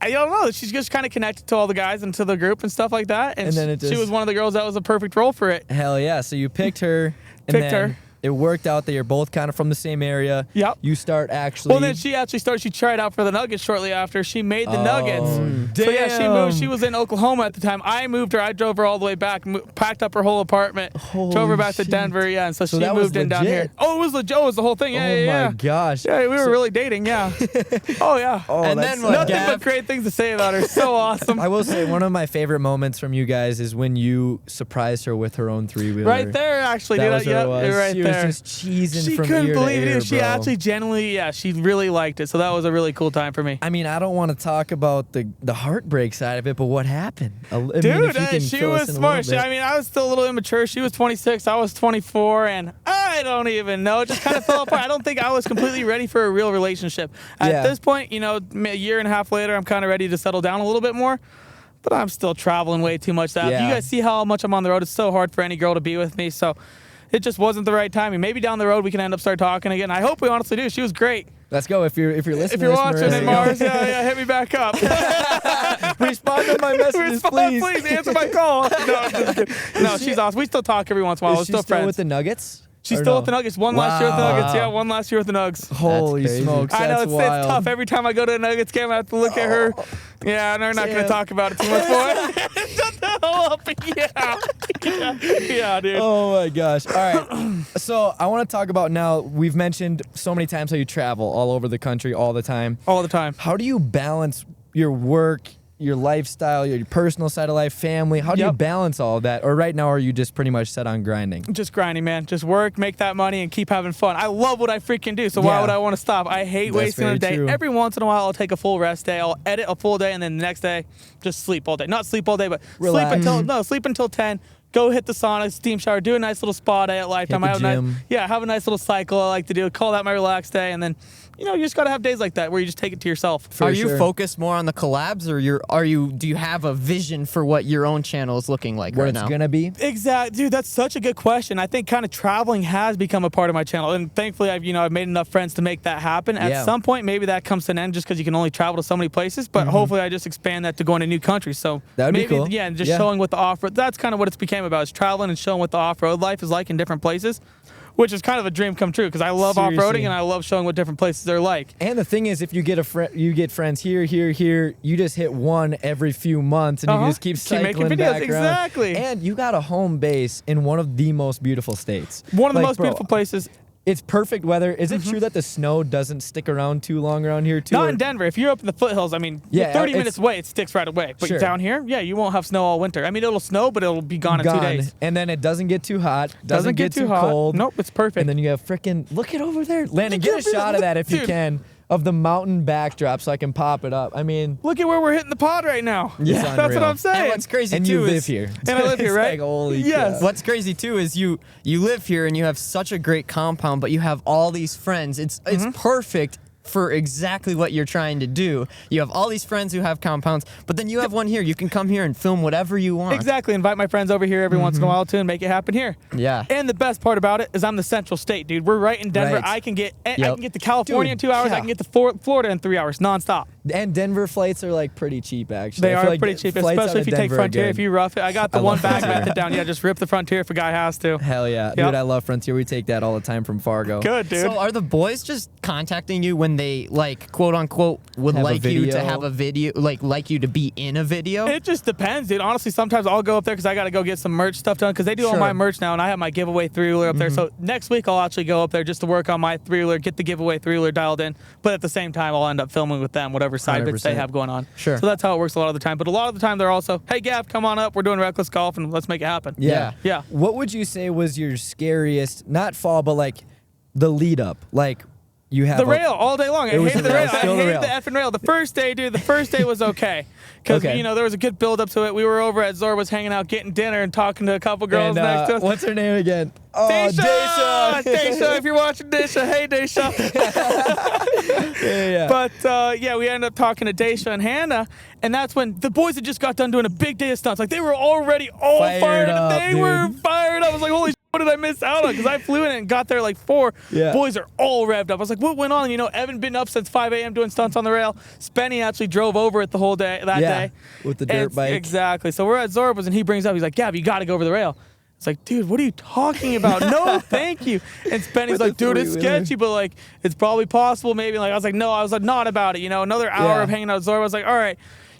don't know. She's just kind of connected to all the guys and to the group and stuff like that. And then it she just- was one of the girls that was a perfect role for it. Hell yeah. So you picked her. And Picked then her. It worked out that you're both kind of from the same area. Yep. You start actually. Well, then she actually started. She tried out for the Nuggets shortly after. She made the Nuggets. So yeah, she damn. moved. She was in Oklahoma at the time. I moved her. I drove her all the way back. Packed up her whole apartment. Drove her Holy back to shit. Denver. Yeah, and so she that was moved in down legit. here. Oh, it was legit. Oh, it was the whole thing. Yeah, Oh yeah, my gosh. yeah. We were really dating. Yeah. Oh yeah. Oh, And that's then what, Nothing Gav? but great things to say about her. So awesome. I will say one of my favorite moments from you guys is when you surprised her with her own three-wheeler. Right there, actually, That dude. was what Yep, it was. you're right she there. was just cheesing She from couldn't ear believe to ear, it. She bro. actually genuinely, she really liked it. So that was a really cool time for me. I mean, I don't want to talk about the heartbreak side of it, but what happened? I mean, Dude, if you can she fill us was in a smart. little bit. I mean, I was still a little immature. She was 26. I was 24, and I don't even know. It just kind of fell apart. I don't think I was completely ready for a real relationship. At Yeah. this point, a year and a half later, I'm kind of ready to settle down a little bit more. But I'm still traveling way too much. Yeah. You guys see how much I'm on the road. It's so hard for any girl to be with me. So it just wasn't the right timing. Maybe down the road we can end up start talking again. I hope we honestly do. She was great. Let's go. If you're listening, If you're to this, watching Marissa, in Mars, yeah, hit me back up. respond to my messages, Respond, please. answer my call. No, I'm just kidding. No, she's awesome. We still talk every once in a while. We're Is she still still friends. with the Nuggets? She's Or still no? with the Nuggets. One last year with the Nuggets. Wow. Yeah, one last year with the Nugs. Holy crazy. smokes! I know That's it's wild. tough. Every time I go to a Nuggets game, I have to look at her. Yeah, and they're not going to Damn. talk about it too much more. Shut the hell up. Yeah, dude. Oh my gosh. All right. So I want to talk about now, we've mentioned so many times how you travel all over the country all the time. All the time. How do you balance your work, your lifestyle, your personal side of life, family? How do you Yep. balance all of that? Or right now, are you just pretty much set on grinding? Just grinding, man. Just work, make that money, and keep having fun. I love what I freaking do, so why Yeah. would I want to stop? I hate That's wasting very a day. true. Every once in a while, I'll take a full rest day. I'll edit a full day, and then the next day, just sleep all day. Not sleep all day, but Relax. sleep until 10. Go hit the sauna, steam shower, do a nice little spa day at Lifetime. Hit the I have a gym. have a nice little cycle I like to do. Call that my relaxed day, and then you just gotta have days like that where you just take it to yourself. For Are you sure. focused more on the collabs, or do you have a vision for what your own channel is looking like Where right it's now? gonna be? Exactly, dude. That's such a good question. I think kind of traveling has become a part of my channel, and thankfully, I've made enough friends to make that happen. At Yeah. some point, maybe that comes to an end just because you can only travel to so many places. But hopefully, I just expand that to going to new countries. So That would be maybe, cool. yeah, and just Yeah. showing what the off-road. That's kind of what it's became about: is traveling and showing what the off-road life is like in different places. Which is kind of a dream come true because I love Seriously. off-roading and I love showing what different places are like. And the thing is, if you get you get friends here, you just hit one every few months, and you Uh-huh. just keep Keep cycling making videos, back around. exactly. And you got a home base in one of the most beautiful states. One of the Like, most bro, beautiful places It's perfect weather. Is it true that the snow doesn't stick around too long around here too? Not or- in Denver. If you're up in the foothills, I mean, Yeah, 30 it's- minutes away, it sticks right away. But Sure. down here, yeah, you won't have snow all winter. I mean, it'll snow, but it'll be gone in 2 days. And then it doesn't get too hot. Doesn't get too hot. cold. Nope, it's perfect. And then you have freaking look it over there. Landon, Look get a at shot of that if you dude. can. Of the mountain backdrop so I can pop it up. I mean, Look at where we're hitting the pod right now. Yeah. That's what Unreal. I'm saying. And what's crazy and too you live is here. And I live here, It's right? like, holy Yes. crap. what's crazy too is you live here and you have such a great compound, but you have all these friends. It's perfect for exactly what you're trying to do. You have all these friends who have compounds, but then you have one here. You can come here and film whatever you want. Exactly. Invite my friends over here every once in a while too and make it happen here. Yeah. And the best part about it is I'm the central state, dude. We're right in Denver. Right. I can get Yep. to California in 2 hours. yeah. I can get to Florida in 3 hours nonstop. And Denver flights are like pretty cheap actually. They I feel are like pretty cheap, flights out especially of if you take Denver are Frontier. good. If you rough it, I got the I one love bag Frontier. method down. Yeah, just rip the Frontier if a guy has to. Hell yeah. Yep. Dude, I love Frontier. We take that all the time from Fargo. Good, dude. So are the boys just contacting you when they like quote unquote would Have a like you to video? have a video, like you to be in a video? It just depends, dude. Honestly, sometimes I'll go up there because I got to go get some merch stuff done because they do all Sure. my merch now, and I have my giveaway three-wheeler up there. So next week I'll actually go up there just to work on my three-wheeler, get the giveaway three-wheeler dialed in. But at the same time, I'll end up filming with them, whatever side bits they 100%. have going on. Sure. So that's how it works a lot of the time. But a lot of the time, they're also, hey, Gav, come on up. We're doing reckless golf, and let's make it happen. Yeah. Yeah. What would you say was your scariest, not fall, but like the lead up? Like you have The a- rail all day long. I It was hated the the rail, rail. I still the hated rail. the effing rail. The first day, dude, the first day was okay. Because, Okay. you know, there was a good build up to it. We were over at Zorba's hanging out, getting dinner, and talking to a couple girls And, next to us. what's her name again? Oh, Desha! Desha, if you're watching Desha, hey Desha. Yeah. But yeah, we ended up talking to Desha and Hannah, and that's when the boys had just got done doing a big day of stunts. Like they were already all Fired fired up, up. They dude. were fired up. I was like, holy shit, what did I miss out on? Because I flew in and got there like 4. Yeah. Boys are all revved up. I was like, what went on? You know, Evan been up since 5 a.m. doing stunts on the rail. Spenny actually drove over it the whole day that Yeah, day. with the dirt And- bike. Exactly. So we're at Zorba's and he brings up, he's like, Gav, you got to go over the rail. It's like, dude, what are you talking about? No, thank you. And Spenny's With like, the dude, it's three-wheeler. sketchy, but like, it's probably possible, maybe. Like, I was like, no, I was like, not about it. You know, another hour Yeah. of hanging out with Zorba. I was like, all right,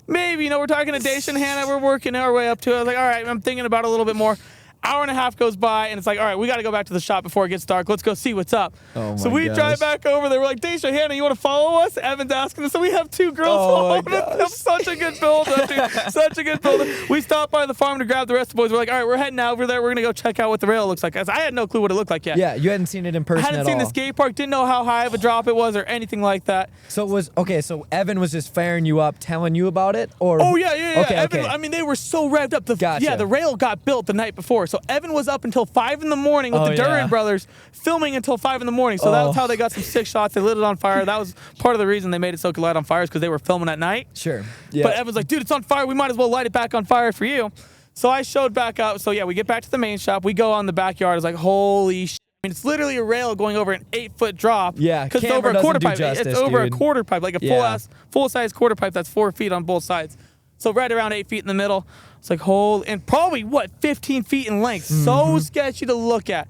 maybe. You know, we're talking to Daisha and Hannah. We're working our way up to it. I was like, all right, I'm thinking about it a little bit more. Hour and a half goes by, and it's like, all right, we got to go back to the shop before it gets dark. Let's go see what's up. Oh so my we gosh. drive back over there. We're like, Daisha, Hannah, you want to follow us? Evan's asking us. So we have 2 girls Oh my following us. gosh. Such a good build up, dude. Such a good build up. We stopped by the farm to grab the rest of the boys. We're like, all right, we're heading over there. We're going to go check out what the rail looks like. 'Cause I had no clue what it looked like yet. Yeah, you hadn't seen it in I person hadn't at seen all. the skate park, didn't know how high of a drop it was or anything like that. So it was okay. So Evan was just firing you up, telling you about it, or Oh, yeah. Okay, Evan, okay. I mean, they were so revved up. Gotcha. Yeah, the rail got built the night before. So Evan was up until 5 in the morning with Oh, the Duran yeah. brothers filming until 5 in the morning. So that was Oh. how they got some sick shots. They lit it on fire. That was part of the reason they made it so light on fire is because they were filming at night. Sure. Yeah. But Evan's like, dude, it's on fire. We might as well light it back on fire for you. So I showed back up. So yeah, we get back to the main shop. We go on the backyard. It's like, holy shit. I mean, it's literally a rail going over an 8-foot drop. Yeah, because it's camera over a doesn't quarter do pipe. justice, It's over dude. a quarter pipe, like a Yeah. full-size quarter pipe that's 4 feet on both sides. So right around 8 feet in the middle. It's like, and probably, 15 feet in length. So sketchy to look at.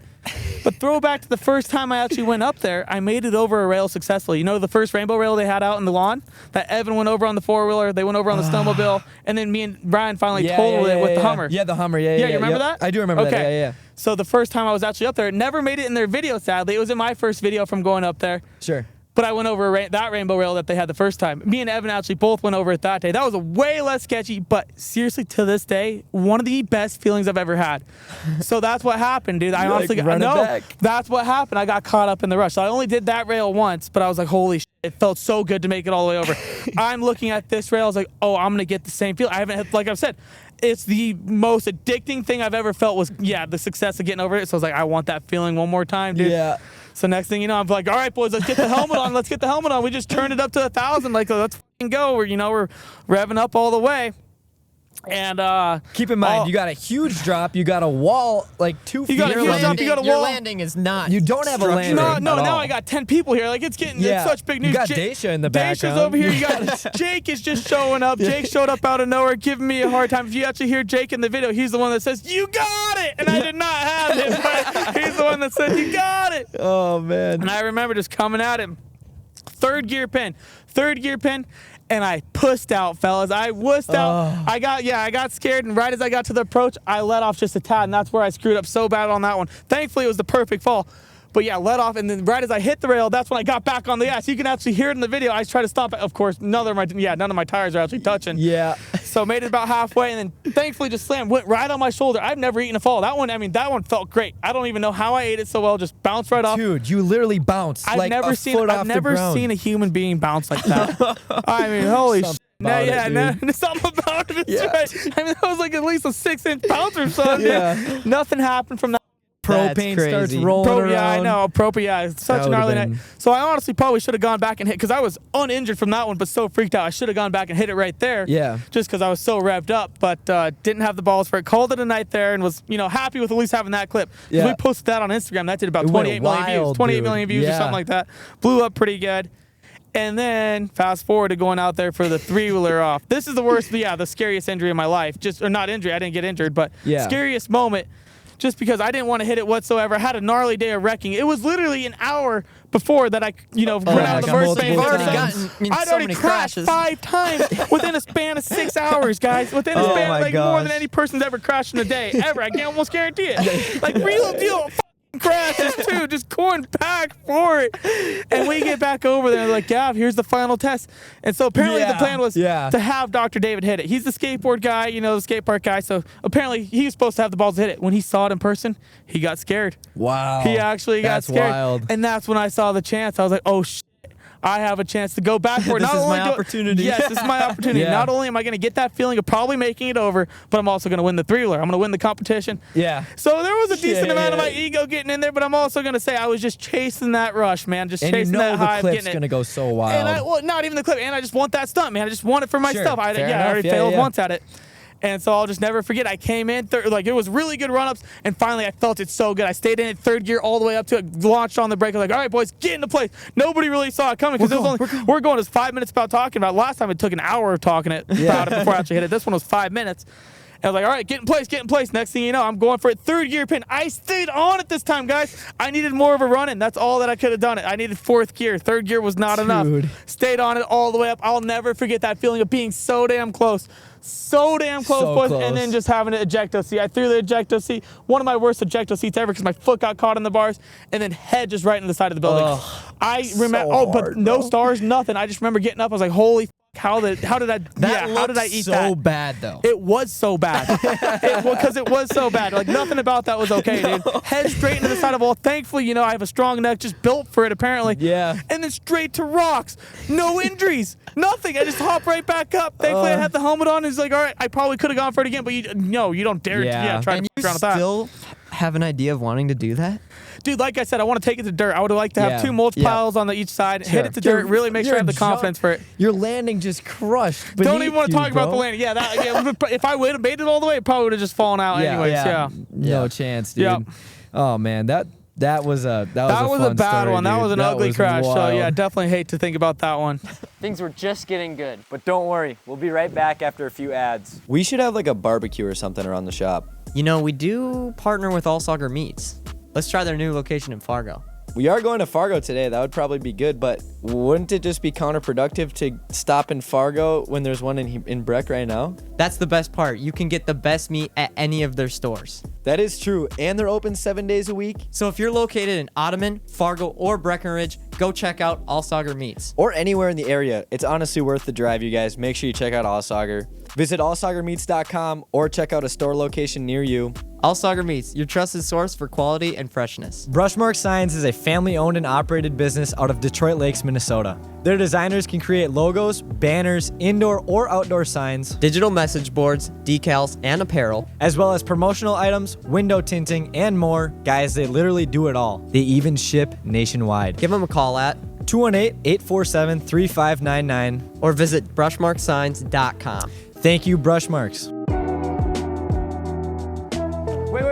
But throwback to the first time I actually went up there, I made it over a rail successfully. You know the first rainbow rail they had out in the lawn? That Evan went over on the 4-wheeler, they went over on the snowmobile, and then me and Brian finally totaled it with the Hummer. Yeah, the Hummer. Yeah, Yeah, you remember yep. that? I do remember that. Okay. Yeah. So the first time I was actually up there, it never made it in their video, sadly. It was in my first video from going up there. Sure. But I went over that rainbow rail that they had the first time. Me and Evan actually both went over it that day. That was a way less sketchy, but seriously, to this day, one of the best feelings I've ever had. So that's what happened, dude. I You, honestly like, run it back. that's what happened. I got caught up in the rush. So I only did that rail once, but I was like, holy shit, it felt so good to make it all the way over. I'm looking at this rail. I was like, oh, I'm going to get the same feel. I haven't had, like I've said, it's the most addicting thing I've ever felt was, the success of getting over it. So I was like, I want that feeling one more time, dude. Yeah. So next thing you know, I'm like, all right, boys, let's get the helmet on. Let's get the helmet on. We just turned it up to 1,000. Like, let's f***ing go. We're revving up all the way. And Keep in mind, you got a huge drop. You got a wall like 2 feet. got a Your huge drop, landing, you got a your wall. landing is not. You don't have a landing. no, at all. now I got 10 people here. Like, it's such big news. You got Daisha in the background. Daisha's over here. You got Jake is just showing up. Jake showed up out of nowhere, giving me a hard time. If you actually hear Jake in the video, he's the one that says, you got it. And I did not have it. But he's the one that said, you got it. Oh man. And I remember just coming at him. Third gear pin. And I pussed out, fellas. I wussed out. I got scared, and right as I got to the approach, I let off just a tad, and that's where I screwed up so bad on that one. Thankfully, it was the perfect fall. But yeah, let off, and then right as I hit the rail, that's when I got back on the gas. You can actually hear it in the video. I tried to stop it. Of course, none of my tires are actually touching. Yeah. So made it about halfway, and then thankfully just slammed, went right on my shoulder. I've never eaten a fall. That one felt great. I don't even know how I ate it so well. Just bounced right off. Dude, you literally bounced. I've like never a seen foot off the ground. a human being bounce like that. I mean, holy shit. about it, dude. Something about it. It's Yeah. right. I mean, that was like at least a 6-inch bounce or something. Yeah. Nothing happened from that. Propane That's starts crazy. rolling around. Yeah, I know. It's such That a would've gnarly been- night. So I honestly probably should have gone back and hit, because I was uninjured from that one, but so freaked out. I should have gone back and hit it right there. Yeah. Just because I was so revved up, but didn't have the balls for it. Called it a night there and was, happy with at least having that clip. 'Cause Yeah. we posted that on Instagram. That did about It went 28 million views. wild, 28 dude. million views or Yeah. something like that. Blew up pretty good. And then fast forward to going out there for the 3-wheeler off. This is the worst, the scariest injury of my life. Or not injury, I didn't get injured, but Yeah. scariest moment. Just because I didn't want to hit it whatsoever. I had a gnarly day of wrecking. It was literally an hour before that I, went out of the like first multiple thing. You've already times. gotten I'd so already many crashed crashes. 5 times within a span of 6 hours, guys. Within a span my of more than gosh. any person's ever crashed in a day, ever. I can almost guarantee it. Like real deal crashes too, just going back for it. And we get back over there, like, Gav, here's the final test. And so apparently the plan was to have Dr. David hit it. He's the skateboard guy, the skate park guy. So apparently he was supposed to have the balls to hit it. When he saw it in person, he got scared. Wow. He actually got That's scared. wild. And that's when I saw the chance. I was like, oh, shit. I have a chance to go back for it. This Not is only my opportunity. Yes, this is my opportunity. Yeah. Not only am I going to get that feeling of probably making it over, but I'm also going to win the 3-wheeler. I'm going to win the competition. Yeah. So there was a decent Yeah, amount of yeah. my ego getting in there, but I'm also going to say I was just chasing that rush, man. Just And you chasing know that high the of clip's getting it. going to go so wild. And not even the clip. And I just want that stunt, man. I just want it for myself. Sure, I fair already enough. Yeah, failed yeah. once at it. And so I'll just never forget. I came in, it was really good run-ups, and finally I felt it so good. I stayed in it 3rd gear all the way up to it, launched on the brake. I was like, all right, boys, get into place. Nobody really saw it coming because we're going just 5 minutes about talking about it. Last time it took an hour of talking about it before I actually hit it. This one was 5 minutes. And I was like, all right, get in place. Next thing you know, I'm going for it. 3rd gear pin. I stayed on it this time, guys. I needed more of a run-in. That's all that I could have done it. I needed 4th gear. 3rd gear was not enough. Stayed on it all the way up. I'll never forget that feeling of being so damn close. So damn close, So boys. close. And then just having an ejecto seat. I threw the ejecto seat. One of my worst ejecto seats ever because my foot got caught in the bars and then head just right into the side of the building. I remember, but no stars, nothing. I just remember getting up. I was like, holy how did I eat so that? bad, though. It was so bad. Because it was so bad. Like, nothing about that was okay, dude. Head straight into the side of the wall. Thankfully, I have a strong neck, just built for it, apparently. Yeah. And then straight to rocks. No injuries. Nothing. I just hopped right back up. Thankfully, I had the helmet on. He's like, all right, I probably could have gone for it again, but you don't dare try And to you around with that. still have an idea of wanting to do that? Dude, like I said, I want to take it to dirt. I would like to have Yeah. 2 mulch piles on each side, hit it to dirt, really make sure I have the confidence for it. Your landing just crushed. Don't even want to beneath talk you, about the bro. landing. Yeah, if I would have made it all the way, it probably would have just fallen out anyways. Yeah. No chance, dude. Yeah. Oh man, that was a That was a fun bad story, one. That dude. was an ugly was crash. So wild. yeah, definitely hate to think about that one. Things were just getting good. But don't worry, we'll be right back after a few ads. We should have like a barbecue or something around the shop. We do partner with All Soccer Meats. Let's try their new location in Fargo. We are going to Fargo today. That would probably be good, but wouldn't it just be counterproductive to stop in Fargo when there's one in Breck right now? That's the best part. You can get the best meat at any of their stores. That is true, and they're open 7 days a week. So if you're located in Ottoman, Fargo, or Breckenridge, go check out All Soccer Meats. Or anywhere in the area. It's honestly worth the drive, you guys. Make sure you check out Allsauger. Visit allsaugermeats.com or check out a store location near you. All Soccer Meats, your trusted source for quality and freshness. Brushmark Signs is a family-owned and operated business out of Detroit Lakes, Minnesota. Their designers can create logos, banners, indoor or outdoor signs, Digital message boards, decals, and apparel. as well as promotional items, window tinting, and more. Guys, they literally do it all. They even ship nationwide. Give them a call at 218-847-3599. or visit brushmarksigns.com. Thank you, Brushmarks.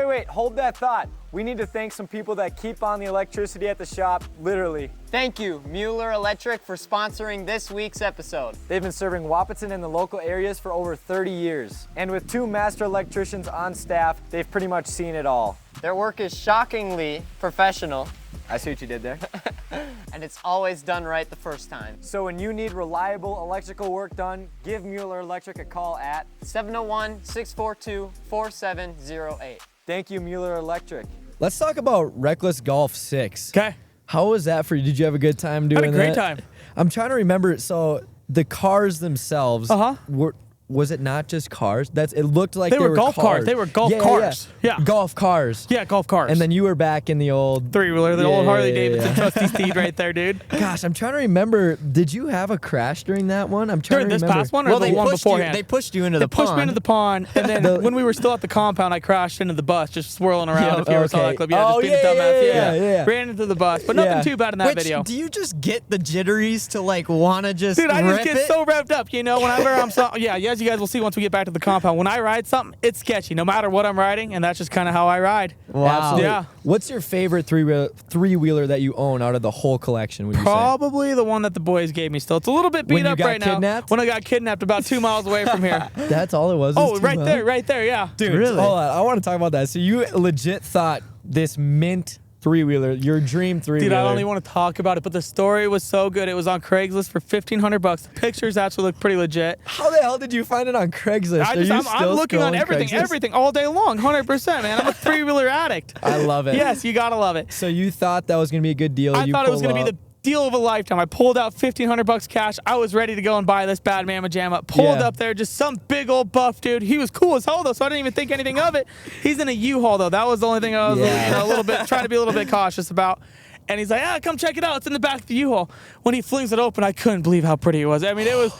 Wait, hold that thought. We need to thank some people that keep on the electricity at the shop, literally. Thank you, Muehler Electric, for sponsoring this week's episode. They've been serving Wahpeton and the local areas for over 30 years. And with 2 master electricians on staff, they've pretty much seen it all. Their work is shockingly professional, I see what you did there. and it's always done right the first time. So when you need reliable electrical work done, give Muehler Electric a call at 701-642-4708. Thank you, Muehler Electric. Let's talk about Reckless Golf 6. Okay. How was that for you? Did you have a good time doing Had that? a great time. I'm trying to remember. So the cars themselves were. Was it not just cars? It looked like They were golf cars. They were golf cars. Yeah. Golf cars. Yeah, golf cars. And then you were back in the old three-wheeler, the old Harley Davidson trusty steed right there, dude. Gosh, I'm trying to remember. Did you have a crash during that one? I'm trying During to this remember. past one or the one beforehand? They pushed you into the They pushed pond. me into the pond, and then when we were still at the compound, I crashed into the bus, just swirling around. If you ever saw that clip, just being a dumbass. yeah. Ran into the bus, but nothing too bad in that Which, video. do you just get the jitteries to like want to just Dude, I just rip get it? so revved up, whenever I'm as you guys will see once we get back to the compound, when I ride something, it's sketchy, no matter what I'm riding, and that's just kind of how I ride. Wow. Absolutely. Yeah. What's your favorite three-wheeler that you own out of the whole collection, would you say? Probably the one that the boys gave me still. It's a little bit When beat you up got right kidnapped? now. When I got kidnapped about 2 miles away from here. That's all it was? Oh, is 2 right miles? there, yeah. Dude, Really? hold on. I want to talk about that. So you legit thought this mint three-wheeler, your dream three-wheeler. Dude, I don't even want to talk about it, but the story was so good. It was on Craigslist for $1,500. The pictures actually look pretty legit. How the hell did you find it on Craigslist? I'm looking on scrolling everything all day long, 100%, man. I'm a three-wheeler addict. I love it. Yes, you gotta love it. So you thought that was going to be a good deal. I You thought it was pull gonna be up. the deal of a lifetime. I pulled out $1,500 cash. I was ready to go and buy this bad mamma jamma. Pulled Yeah. up there, just some big old buff dude. He was cool as hell though, so I didn't even think anything of it. He's in a U-Haul though. That was the only thing I was a little bit trying to be a little bit cautious about. And he's like, come check it out. It's in the back of the U-Haul. When he flings it open, I couldn't believe how pretty it was. I mean, it was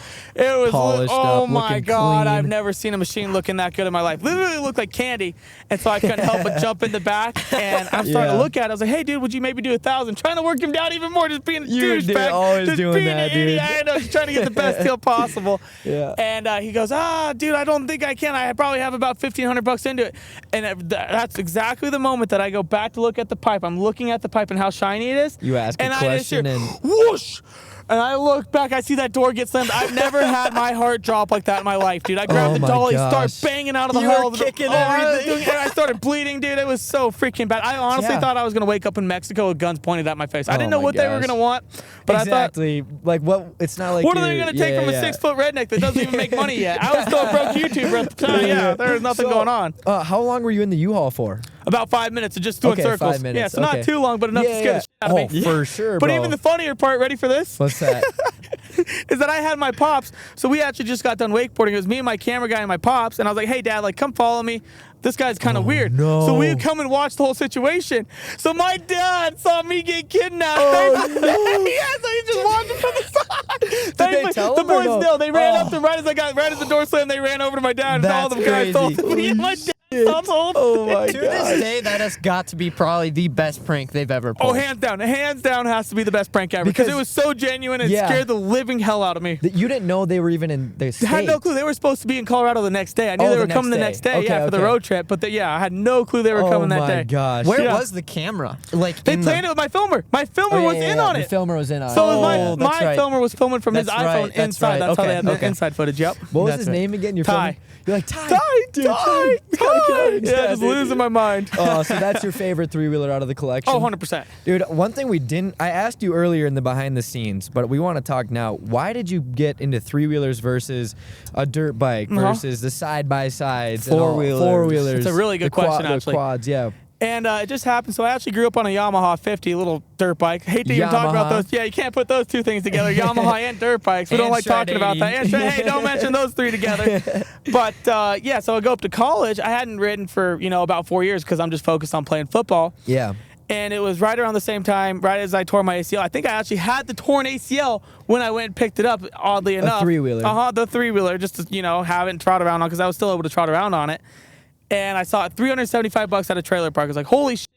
Polished oh up, my looking God. clean. I've never seen a machine looking that good in my life. Literally looked like candy. And so I couldn't help but jump in the back. And I'm starting to look at it. I was like, hey, dude, would you maybe do 1,000? Trying to work him down even more, just being a douchebag. always Just doing being that, an idiot. dude. I know, just trying to get the best deal possible. Yeah. And he goes, dude, I don't think I can. I probably have about $1,500 into it. And that's exactly the moment that I go back to look at the pipe. I'm looking at the pipe and how shiny it is. You ask a and I just hear, question whoosh. And I look back, I see that door get slammed. I've never had my heart drop like that in my life, dude. I grabbed Oh the my dolly, gosh. start banging out of the You hole. were kicking and everything. I started bleeding, dude. It was so freaking bad. I honestly thought I was going to wake up in Mexico with guns pointed at my face. I didn't know my what they were gosh. going to want, but exactly. Like what? It's not like I thought, what are they you're- going to take from a 6-foot redneck that doesn't even make money yet? I was still a broke YouTuber at the time. Yeah, there was nothing So, going on. How long were you in the U-Haul for? About 5 minutes of just doing Okay, circles. 5 minutes, Yeah, so not okay. too long, but enough to scare the shit out of me. For sure, But bro. even the funnier part, ready for this? What's that? Is that I had my pops. So we actually just got done wakeboarding. It was me and my camera guy and my pops. And I was like, hey, Dad, like, come follow me. This guy's kind of weird. no. So we come and watch the whole situation. So my dad saw me get kidnapped. Oh, no. Yeah, so he just watched it from the side. they tell the him or boys no? know. They ran up to right as the door slammed, they ran over to my dad and all That's the guys told crazy. him. Yeah, my dad told. Oh my To this day, that has got to be probably the best prank they've ever pulled. Oh, hands down. Hands down has to be the best prank ever. Because it Because- was so genuine and Yeah. scared the living hell out of me. That you didn't know they were even in the state. I had no clue. They were supposed to be in Colorado the next day. I knew Oh, they the were coming the next next day. day, Okay, for the okay. road trip. But I had no clue they were coming that day. Oh my gosh. Where Yeah. was the camera? Like They in planned it with my filmer. My filmer was in on The it. filmer was in on So it. it was Oh, my that's right. filmer was filming from his That's iPhone right, that's inside. right. That's how they Okay, had the okay. inside footage. Yep. What was That's his right. name again? Your Ty. filmer? You're like, Ty. Dude, Ty. We gotta get out of Yeah, just dude. losing my mind. Oh, so that's your favorite three-wheeler out of the collection? Oh, 100%. Dude, one thing I asked you earlier in the behind the scenes, but we want to talk now. Why did you get into three-wheelers versus a dirt bike versus the side-by-sides? and all- Four-wheelers. Four-wheelers. It's a really good question, the actually. quads, yeah. And it just happened. So I actually grew up on a Yamaha 50, little dirt bike. Hate to even talk about Yamaha. those. Yeah, you can't put those two things together, Yamaha and dirt bikes. We don't And like talking about that. And hey, don't mention those three together. But yeah, so I go up to college. I hadn't ridden for about 4 years because I'm just focused on playing football. Yeah. And it was right around the same time, right as I tore my ACL. I think I actually had the torn ACL when I went and picked it up, oddly enough. three-wheeler. The three-wheeler, just to, have it and trot around on, because I was still able to trot around on it. And I saw it $375 at a trailer park. I was like, holy shit.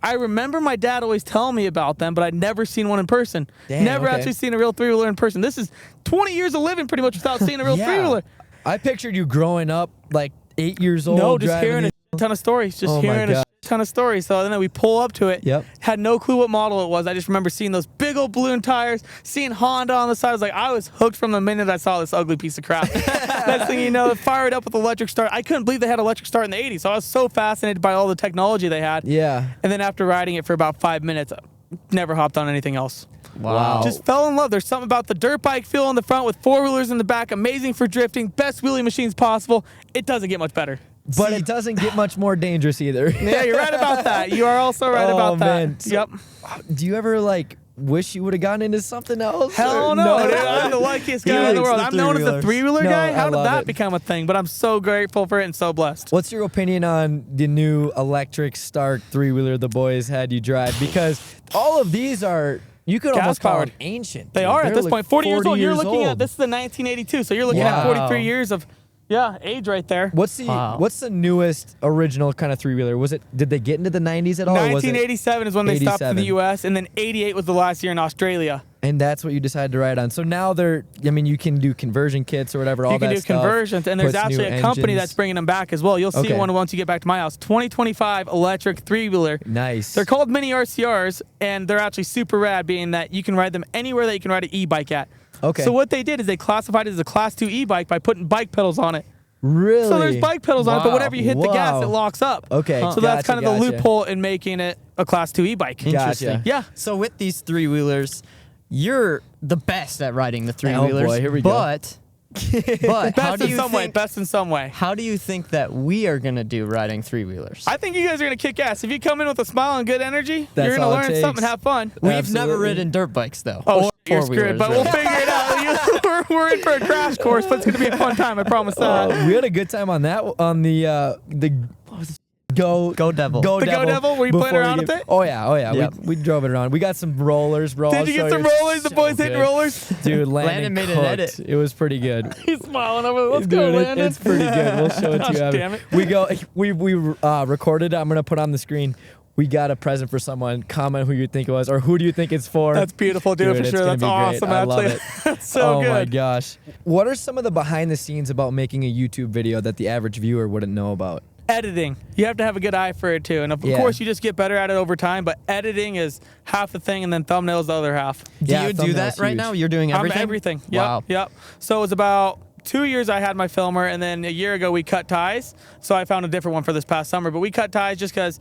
I remember my dad always telling me about them, but I'd never seen one in person. Damn, never okay. actually seen a real three-wheeler in person. This is 20 years of living pretty much without seeing a real three-wheeler. I pictured you growing up like 8 years old. No, just driving hearing these- a ton of stories. Just Oh my hearing a God. ton of stories. So then we pull up to it. Yep. Had no clue what model it was. I just remember seeing those big old balloon tires, seeing Honda on the side. I was hooked from the minute I saw this ugly piece of crap. Next thing you know, fired up with electric start. I couldn't believe they had electric start in the 80s. So I was so fascinated by all the technology they had. Yeah. And then after riding it for about 5 minutes, never hopped on anything else. Wow. Just fell in love. There's something about the dirt bike feel in the front with four-wheelers in the back. Amazing for drifting. Best wheelie machines possible. It doesn't get much better. but it doesn't get much more dangerous either. Yeah, you're right about that. You are also right about that. Man. So, Yep. Do you ever wish you would have gotten into something else? Hell or no, dude. I'm the luckiest guy in the world. I'm known as the three-wheeler No, guy. I How did love that it. become a thing? But I'm so grateful for it and so blessed. What's your opinion on the new electric Stark three-wheeler the boys had you drive? Because all of these are, you could almost call them Gas-powered. ancient. They dude. are They're at this like point 40 years old. You're years looking at old. this is the 1982, so you're looking Wow. at 43 years of age right there. What's the newest original kind of three-wheeler? Did they get into the 90s at all? or was it- 1987 is when they stopped in the 87? U.S. and then 88 was the last year in Australia. And that's what you decided to ride on. So now you can do conversion kits or whatever. All You can that do stuff, conversions, and there's puts new actually a company engines. that's bringing them back as well. You'll see Okay. one once you get back to my house. 2025 electric three-wheeler. Nice. They're called mini RCRs, and they're actually super rad, being that you can ride them anywhere that you can ride an e-bike at. Okay. So what they did is they classified it as a Class 2 e-bike by putting bike pedals on it. Really? So there's bike pedals on it, but Wow. whenever you hit the gas, Wow. it locks up. Okay, So that's kind of the gotcha. loophole in making it a Class 2 e-bike. Gotcha. Yeah. So with these three-wheelers, you're the best at riding the three-wheelers. boy, here we go. But how Best do in you some way. think? Best in some way. How do you think that we are gonna do riding three-wheelers? I think you guys are going to kick ass. If you come in with a smile and good energy, That's you're going all to it learn takes. something and have fun. We've Absolutely. never ridden dirt bikes though. Oh, or you're screwed, four-wheelers, but we'll really. figure it out. We're in for a crash course, but it's going to be a fun time. I promise that. We had a good time on that on the what was it? Go Devil. Go The Go Devil. Devil? Were you playing before we around get- with it? Oh yeah. Yep. We drove it around. We got some rollers, bro. I'll Did you show get some rollers? The So boys hitting good. rollers? Dude, Landon Landon made an cooked. edit. It was pretty good. He's smiling over there. Let's go, Dude, Landon. it's pretty good. We'll show it to you. Gosh, Evan. damn it. We recorded it. I'm gonna put on the screen. We got a present for someone. Comment who you think it was, or who do you think it's for? That's beautiful, dude, for it's sure. gonna That's be great. awesome, I love actually. it. That's so oh good. my gosh. What are some of the behind the scenes about making a YouTube video that the average viewer wouldn't know about? Editing. You have to have a good eye for it, too. And of Yeah. course, you just get better at it over time, but editing is half the thing, and then thumbnails the other half. Do Yeah, you do thumbnail's that right huge. now? You're doing everything? I'm everything. Yep, Wow. Yep. So it was about 2 years I had my filmer, and then a year ago we cut ties. So I found a different one for this past summer. But we cut ties just because,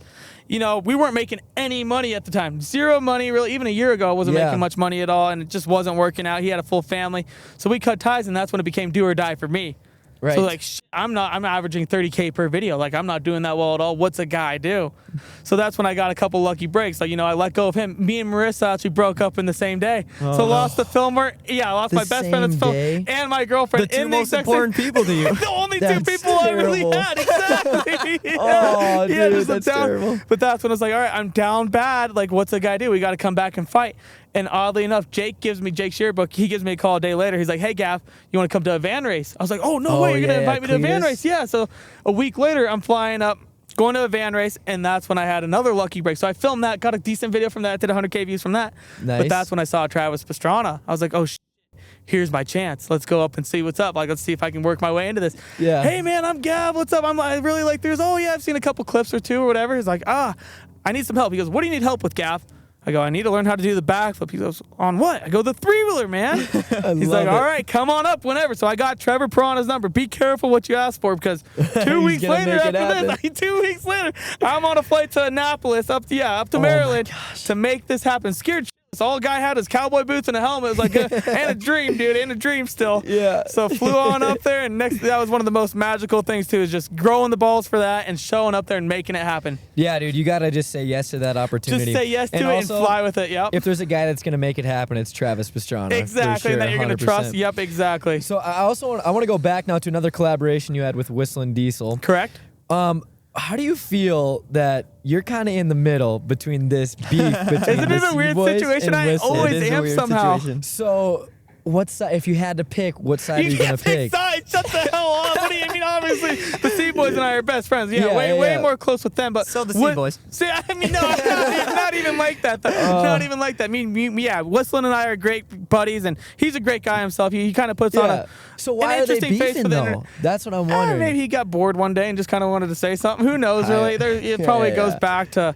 we weren't making any money at the time. Zero money, really. Even a year ago, I wasn't Yeah. making much money at all, and it just wasn't working out. He had a full family. So we cut ties, and that's when it became do or die for me. Right. So I'm averaging 30K per video. Like, I'm not doing that well at all. What's a guy do? So that's when I got a couple lucky breaks. Like, I let go of him. Me and Marissa actually broke up in the same day. So lost the filmer. Yeah, I lost The my best friend at the same film day? and my girlfriend. The two in most exact important same- people to you. The only two That's people I really terrible. had. Exactly. Oh, Yeah, dude, just that's down. terrible. But that's when I was like, all right, I'm down bad. Like, what's a guy do? We got to come back and fight. And oddly enough, Jake Shearbook, he gives me a call a day later. He's like, hey, Gav, you want to come to a van race? I was like, oh, no way, you're going to invite me to a van Cletus? race? Yeah. So a week later, I'm flying up, going to a van race, and that's when I had another lucky break. So I filmed that, got a decent video from that, did 100K views from that. Nice. But that's when I saw Travis Pastrana. I was like, oh, here's my chance. Let's go up and see what's up. Like, let's see if I can work my way into this. Yeah. Hey, man, I'm Gav. What's up? I really like this. Oh, yeah, I've seen a couple clips or two or whatever. He's like, I need some help. He goes, what do you need help with, Gav? I go, I need to learn how to do the backflip. He goes, on what? I go, the three-wheeler, man. He's love like, it. all right, come on up whenever. So I got Trevor Prana's number. Be careful what you ask for, because 2 weeks gonna later make it after happen. this, 2 weeks later, I'm on a flight to Annapolis, up to Maryland to make this happen. Scared shitless. All the guy had is cowboy boots and a helmet. It was like and a dream, dude, and a dream still. Yeah. So flew on up there, and that was one of the most magical things too, is just growing the balls for that and showing up there and making it happen. Yeah, dude, you gotta just say yes to that opportunity. Just say yes to And it also, and fly with it. Yep. If there's a guy that's gonna make it happen, it's Travis Pastrana. Exactly, for that sure, you're gonna 100%. trust. Yep, exactly. So I want to go back now to another collaboration you had with Whistling Diesel. Correct. How do you feel that you're kind of in the middle between this beef between Isn't it the a weird Cboys situation? and I Whistling? always It is a am weird somehow. situation. So, what side? If you had to pick, what side are you gonna can't pick pick? sides. Shut the hell up. What do you mean? Obviously, the Cboys and I are best friends. Yeah, Yeah, way yeah. more close with them. But So the what- Cboys. See, I mean, no, not even like that. Though. Not even like that. I mean, yeah, Whistling and I are great buddies, and he's a great guy himself. He kind of puts on Yeah. a So why an are they interesting face beefing for the though? internet. That's what I'm wondering. Maybe he got bored one day and just kind of wanted to say something. Who knows, really? It probably goes back to,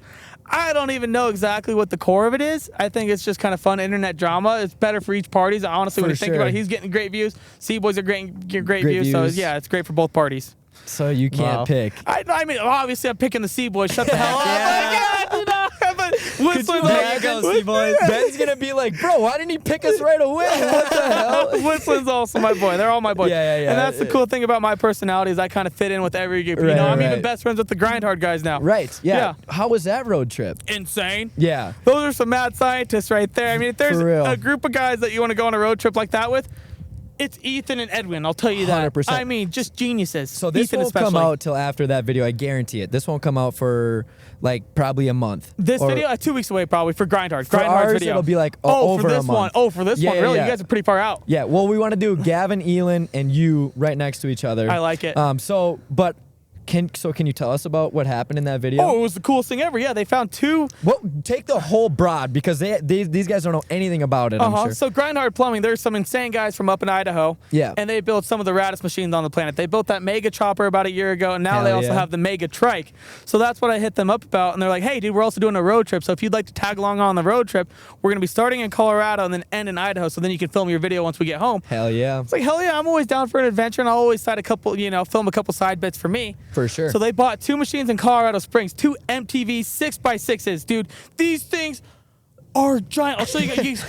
I don't even know exactly what the core of it is. I think it's just kind of fun internet drama. It's better for each party. Honestly, when For you think about it, sure. he's getting great views. Cboys are getting great Great views. So, views. yeah, it's great for both parties. So you can't Wow. pick. I mean, obviously, I'm picking the Cboys. Shut the hell up. Yeah. But Whistling, There you go, ready, boys. Ben's gonna be like, bro, why didn't he pick us right away? What the hell? Whistlin's also my boy. They're all my boys. Yeah. And that's the cool thing about my personality is I kind of fit in with every group. Right, I'm even right. best friends with the grind hard guys now. Right. Yeah. How was that road trip? Insane. Yeah. Those are some mad scientists right there. I mean, if there's For real. a group of guys that you want to go on a road trip like that with, it's Ethan and Edwin. I'll tell you that. 100%. I mean, just geniuses. So this Ethan won't especially. come out till after that video. I guarantee it. This won't come out for like probably a month. This Or- video, 2 weeks away probably for Grind Hard. For Grind Hard's ours, video. it'll be like oh, over for this a month. one. Oh, for this Yeah, one. yeah, Really? yeah. You guys are pretty far out. Yeah. Well, we want to do Gavin, Elin, and you right next to each other. I like it. Can you tell us about what happened in that video? Oh, it was the coolest thing ever. Yeah, they found two. Well, take the whole broad because these guys don't know anything about it. I'm sure. So Grind Hard Plumbing, there's some insane guys from up in Idaho. Yeah. And they built some of the raddest machines on the planet. They built that Mega Chopper about a year ago, and now Hell they also yeah. have the Mega Trike. So that's what I hit them up about, and they're like, hey, dude, we're also doing a road trip. So if you'd like to tag along on the road trip, we're going to be starting in Colorado and then end in Idaho, so then you can film your video once we get home. Hell yeah. It's like, hell yeah, I'm always down for an adventure, and I'll always film a couple side bits for me. For sure. So they bought 2 machines in Colorado Springs, 2 MTV 6x6s, dude. These things are giant. I'll show you guys.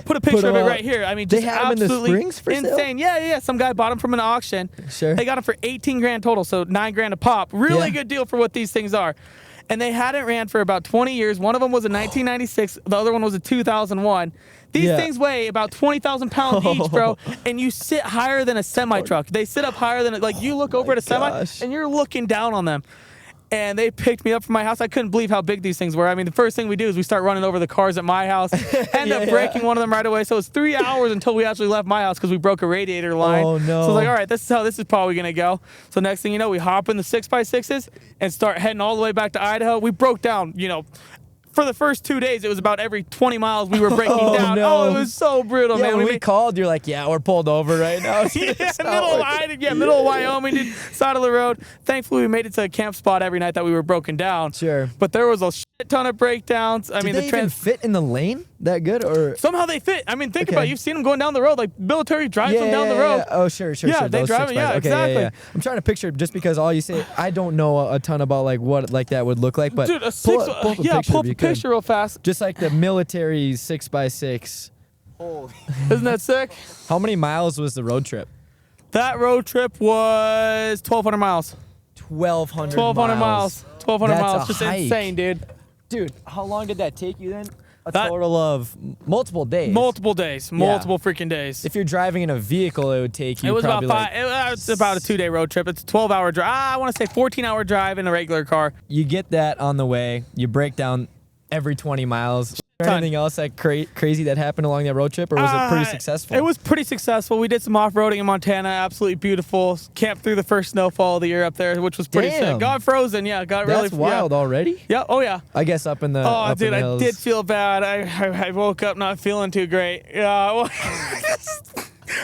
Put a picture of it right here. I mean, They just had 'em in the absolutely Springs for sale? insane. Yeah. Some guy bought them from an auction. Sure. They got them for 18 grand total, so 9 grand a pop. Really Yeah. good deal for what these things are. And they hadn't ran for about 20 years. One of them was a 1996. The other one was a 200001. These Yeah. things weigh about 20,000 pounds each, bro. And you sit higher than a semi truck. They sit up higher than you look over at a semi gosh. and you're looking down on them. And they picked me up from my house. I couldn't believe how big these things were. I mean, the first thing we do is we start running over the cars at my house. End up breaking one of them right away. So it's 3 hours until we actually left my house because we broke a radiator line. Oh, no. So I was like, all right, this is how this is probably going to go. So next thing you know, we hop in the 6x6s and start heading all the way back to Idaho. We broke down, for the first 2 days, it was about every 20 miles we were breaking down. no. Oh, it was so brutal, Yeah, man. when we called, you're like, yeah, we're pulled over right now. Middle of Wyoming, dude, side of the road. Thankfully, we made it to a camp spot every night that we were broken down. Sure. But there was a shit ton of breakdowns. I Did mean, they the even fit in the lane that good? Or somehow they fit. I mean, think Okay. about it. You've seen them going down the road. Like, military drives them down the road. Yeah. Oh, sure. Yeah, they Those drive 6x. it. Yeah, Okay, exactly. I'm trying to picture just because all you say, I don't know a ton about what that would look like, but Dude, pull up a picture pull if up you a could. picture real fast. Just like the military 6x6. Isn't that sick? How many miles was the road trip? That road trip was 1,200 miles. 1,200 1,200 miles. 1,200 That's miles. a Just hike. insane, dude. Dude, how long did that take you then? A That- total of multiple days. Multiple days. Multiple freaking days. If you're driving in a vehicle, it would take you It was about probably five. It was about a 2-day road trip. It's a 12-hour drive. I want to say 14-hour drive in a regular car. You get that on the way. You break down every 20 miles. Is there Ton. anything else that crazy that happened along that road trip, or was it pretty successful? It was pretty successful. We did some off-roading in Montana. Absolutely beautiful. Camped through the first snowfall of the year up there, which was pretty Damn. sick. Got frozen. Yeah, got really. That's wild already. Yeah. Oh yeah. I guess up in the. Oh, up dude, in the I hills. did feel bad. I woke up not feeling too great. Yeah. Well,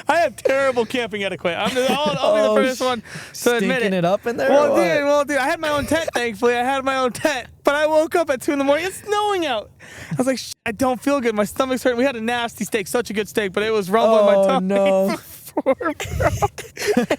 I have terrible camping etiquette. I'll be the first one to admit Stinking it up in there. Well, or what? dude, I had my own tent, thankfully. I had my own tent. But I woke up at 2 in the morning. It's snowing out. I was like, I don't feel good. My stomach's hurting. We had a nasty steak, such a good steak, but it was rumbling my tummy. no.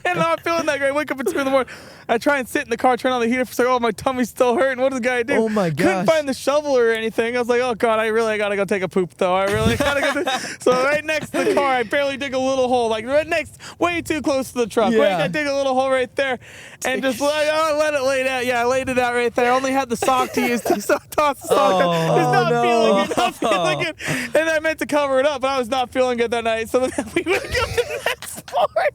And not feeling that great. I wake up at 2 in the morning. I try and sit in the car, turn on the heater for a second. Oh, my tummy's still hurting. What does the guy do? Oh, my Couldn't gosh. find the shovel or anything. I was like, oh, God, I gotta go take a poop, though. I really gotta go. So right next to the car, I barely dig a little hole. Like right next, way too close to the truck. Yeah. I dig a little hole right there and just let it lay down. Yeah, I laid it out right there. I only had the sock to use to toss the sock. Not feeling good. Not feeling good. And I meant to cover it up, but I was not feeling good that night. So then we wake up the next morning,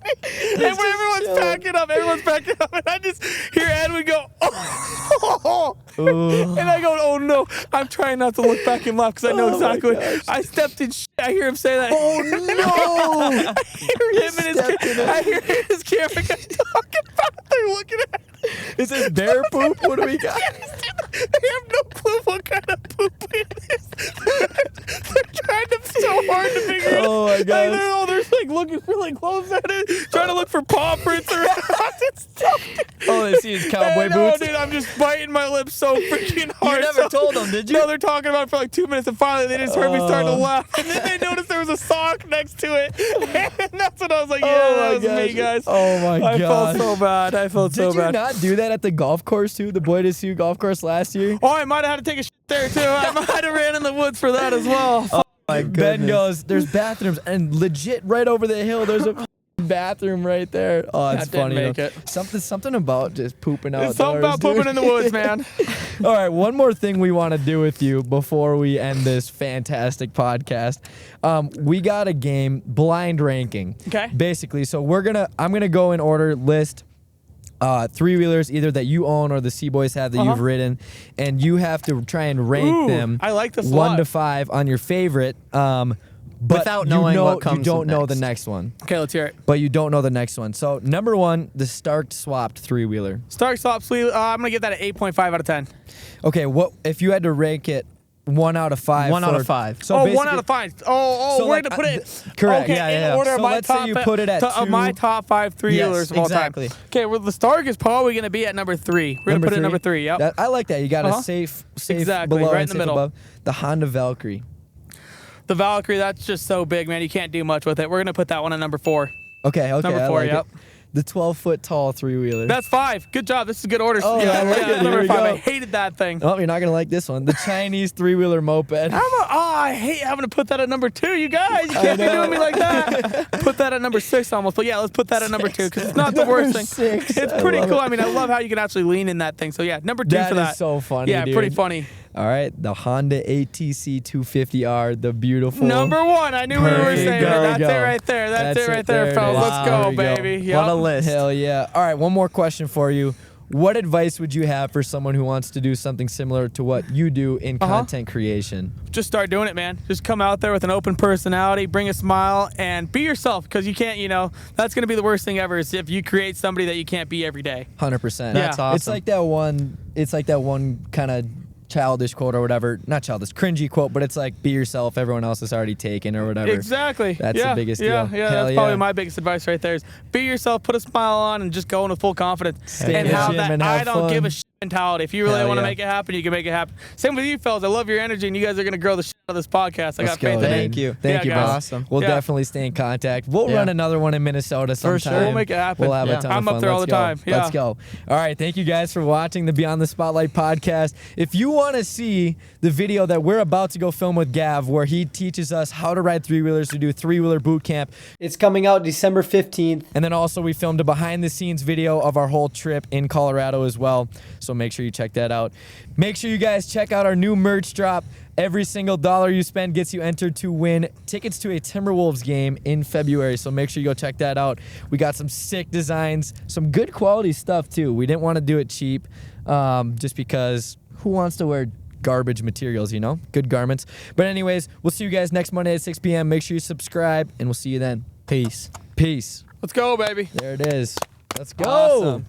and when everyone's packing up, and I just hear Edwin go, oh. And I go, oh no. I'm trying not to look back and laugh because I know exactly what. I stepped in shit. I hear him say that. Oh no! I hear his camera guy talking about it. They're looking at it. Is this bear poop? What do we got? They have no clue what kind of poop it is. They're trying so hard to figure it out. Oh my gosh. They're just like looking looking really close at it, trying to look for paw prints around and stuff. Oh, they see his cowboy And, boots. dude, I'm just biting my lips so freaking hard. You never told them, did you? No, they're talking about it for like 2 minutes, and finally they just heard me start to laugh. And then they noticed there was a sock next to it. And that's when I was like, yeah, that was me, guys. Oh my I gosh. felt so bad. I felt so Did you bad. not do that at the golf course too? The Boy to Sue golf course last year? Oh, I might have had to take a shit there too. I might have ran in the woods for that as well. My Ben goes, there's bathrooms, and legit right over the hill, there's a bathroom right there. Oh, it's That didn't funny. make though. it. Something about just pooping outdoors. There's something about pooping dude. in the woods, man. All right, one more thing we want to do with you before we end this fantastic podcast. We got a game, blind ranking. Okay. Basically, so I'm gonna go in order, list three-wheelers either that you own or the Cboys have that you've ridden, and you have to try and rank Ooh, them. I like this a 1 lot. to 5 on your favorite. But Without you knowing know, what comes you don't know next. the next one. Okay, let's hear it. But you don't know the next one. So number 1, the Stark swapped three-wheeler. Stark Swap Sweet. I'm gonna give that an 8.5 out of 10. Okay, what if you had to rank it 1 out of 5? 1 out of 5. So Oh, 1 basically- out of 5. Oh, So, we're like, gonna put it. correct. Okay, Yeah, in yeah. order of So my let's say top. you put it at of my 2. top 5 three-wheelers Yes, of all exactly. time. Okay, well, the Stark is probably gonna be at number 3. We're gonna put it at number 3. Yep. I like that. You got Uh-huh. a safe Exactly, below right in and the safe middle. above. The Honda Valkyrie. The Valkyrie, that's just so big, man. You can't do much with it. We're gonna put that one at number 4. Okay, Number I 4, like yep. it. The 12-foot tall three-wheeler. That's 5. Good job. This is good order. Oh, yeah, I like yeah, it. Here number we 5. go. I hated that thing. Oh, you're not gonna like this one. The Chinese three-wheeler moped. I hate having to put that at number 2. You guys, you can't be doing me like that. Put that at number 6 almost. But yeah, let's put that at number 2 because it's not the worst thing. 6. It's I pretty love cool. it. I mean, I love how you can actually lean in that thing. So yeah, number 2 That for that. is so funny, Yeah, dude. pretty funny. All right, the Honda ATC 250R, the beautiful. Number 1. I knew we were Perfect. saying There we it. That's go. it right there. That's it right there, There it fellas. is. Let's There go, we go. baby. What a Yep. list. Hell yeah. All right, one more question for you. What advice would you have for someone who wants to do something similar to what you do in content creation? Just start doing it, man. Just come out there with an open personality, bring a smile, and be yourself because you can't, that's going to be the worst thing ever is if you create somebody that you can't be every day. 100%. That's awesome. It's like that one kind of childish quote or whatever. Not childish, cringy quote, but it's like be yourself. Everyone else is already taken or whatever. Exactly. That's yeah, the biggest yeah, deal. Yeah, Hell that's yeah. probably my biggest advice right there is be yourself, put a smile on, and just go in with full confidence. Stay and in the have gym that and have I don't fun. give a shit mentality. If you really Hell want to yeah. make it happen, you can make it happen. Same with you fellas. I love your energy, and you guys are going to grow the shit out of this podcast. I Let's got faith go, in dude. it. Thank you. Thank you, guys. bro. Awesome. We'll Yeah. definitely stay in contact. We'll Yeah. run another one in Minnesota sometime. sure. We'll make it happen. We'll have Yeah. a ton of I'm fun. up there all Let's the go. time. Yeah. Let's go. All right. Thank you guys for watching the Beyond the Spotlight podcast. If you want to see the video that we're about to go film with Gav, where he teaches us how to ride three-wheelers, to do three-wheeler boot camp, It's coming out December 15th. and then also we filmed a behind-the-scenes video of our whole trip in Colorado as well. So make sure you check that out. Make sure you guys check out our new merch drop. Every single dollar you spend gets you entered to win tickets to a Timberwolves game in February. So make sure you go check that out. We got some sick designs, some good quality stuff too. We didn't want to do it cheap, just because who wants to wear garbage materials, Good garments. But anyways, we'll see you guys next Monday at 6 p.m. Make sure you subscribe, and we'll see you then. Peace. Peace. Let's go, baby. There it is. Let's go. Awesome.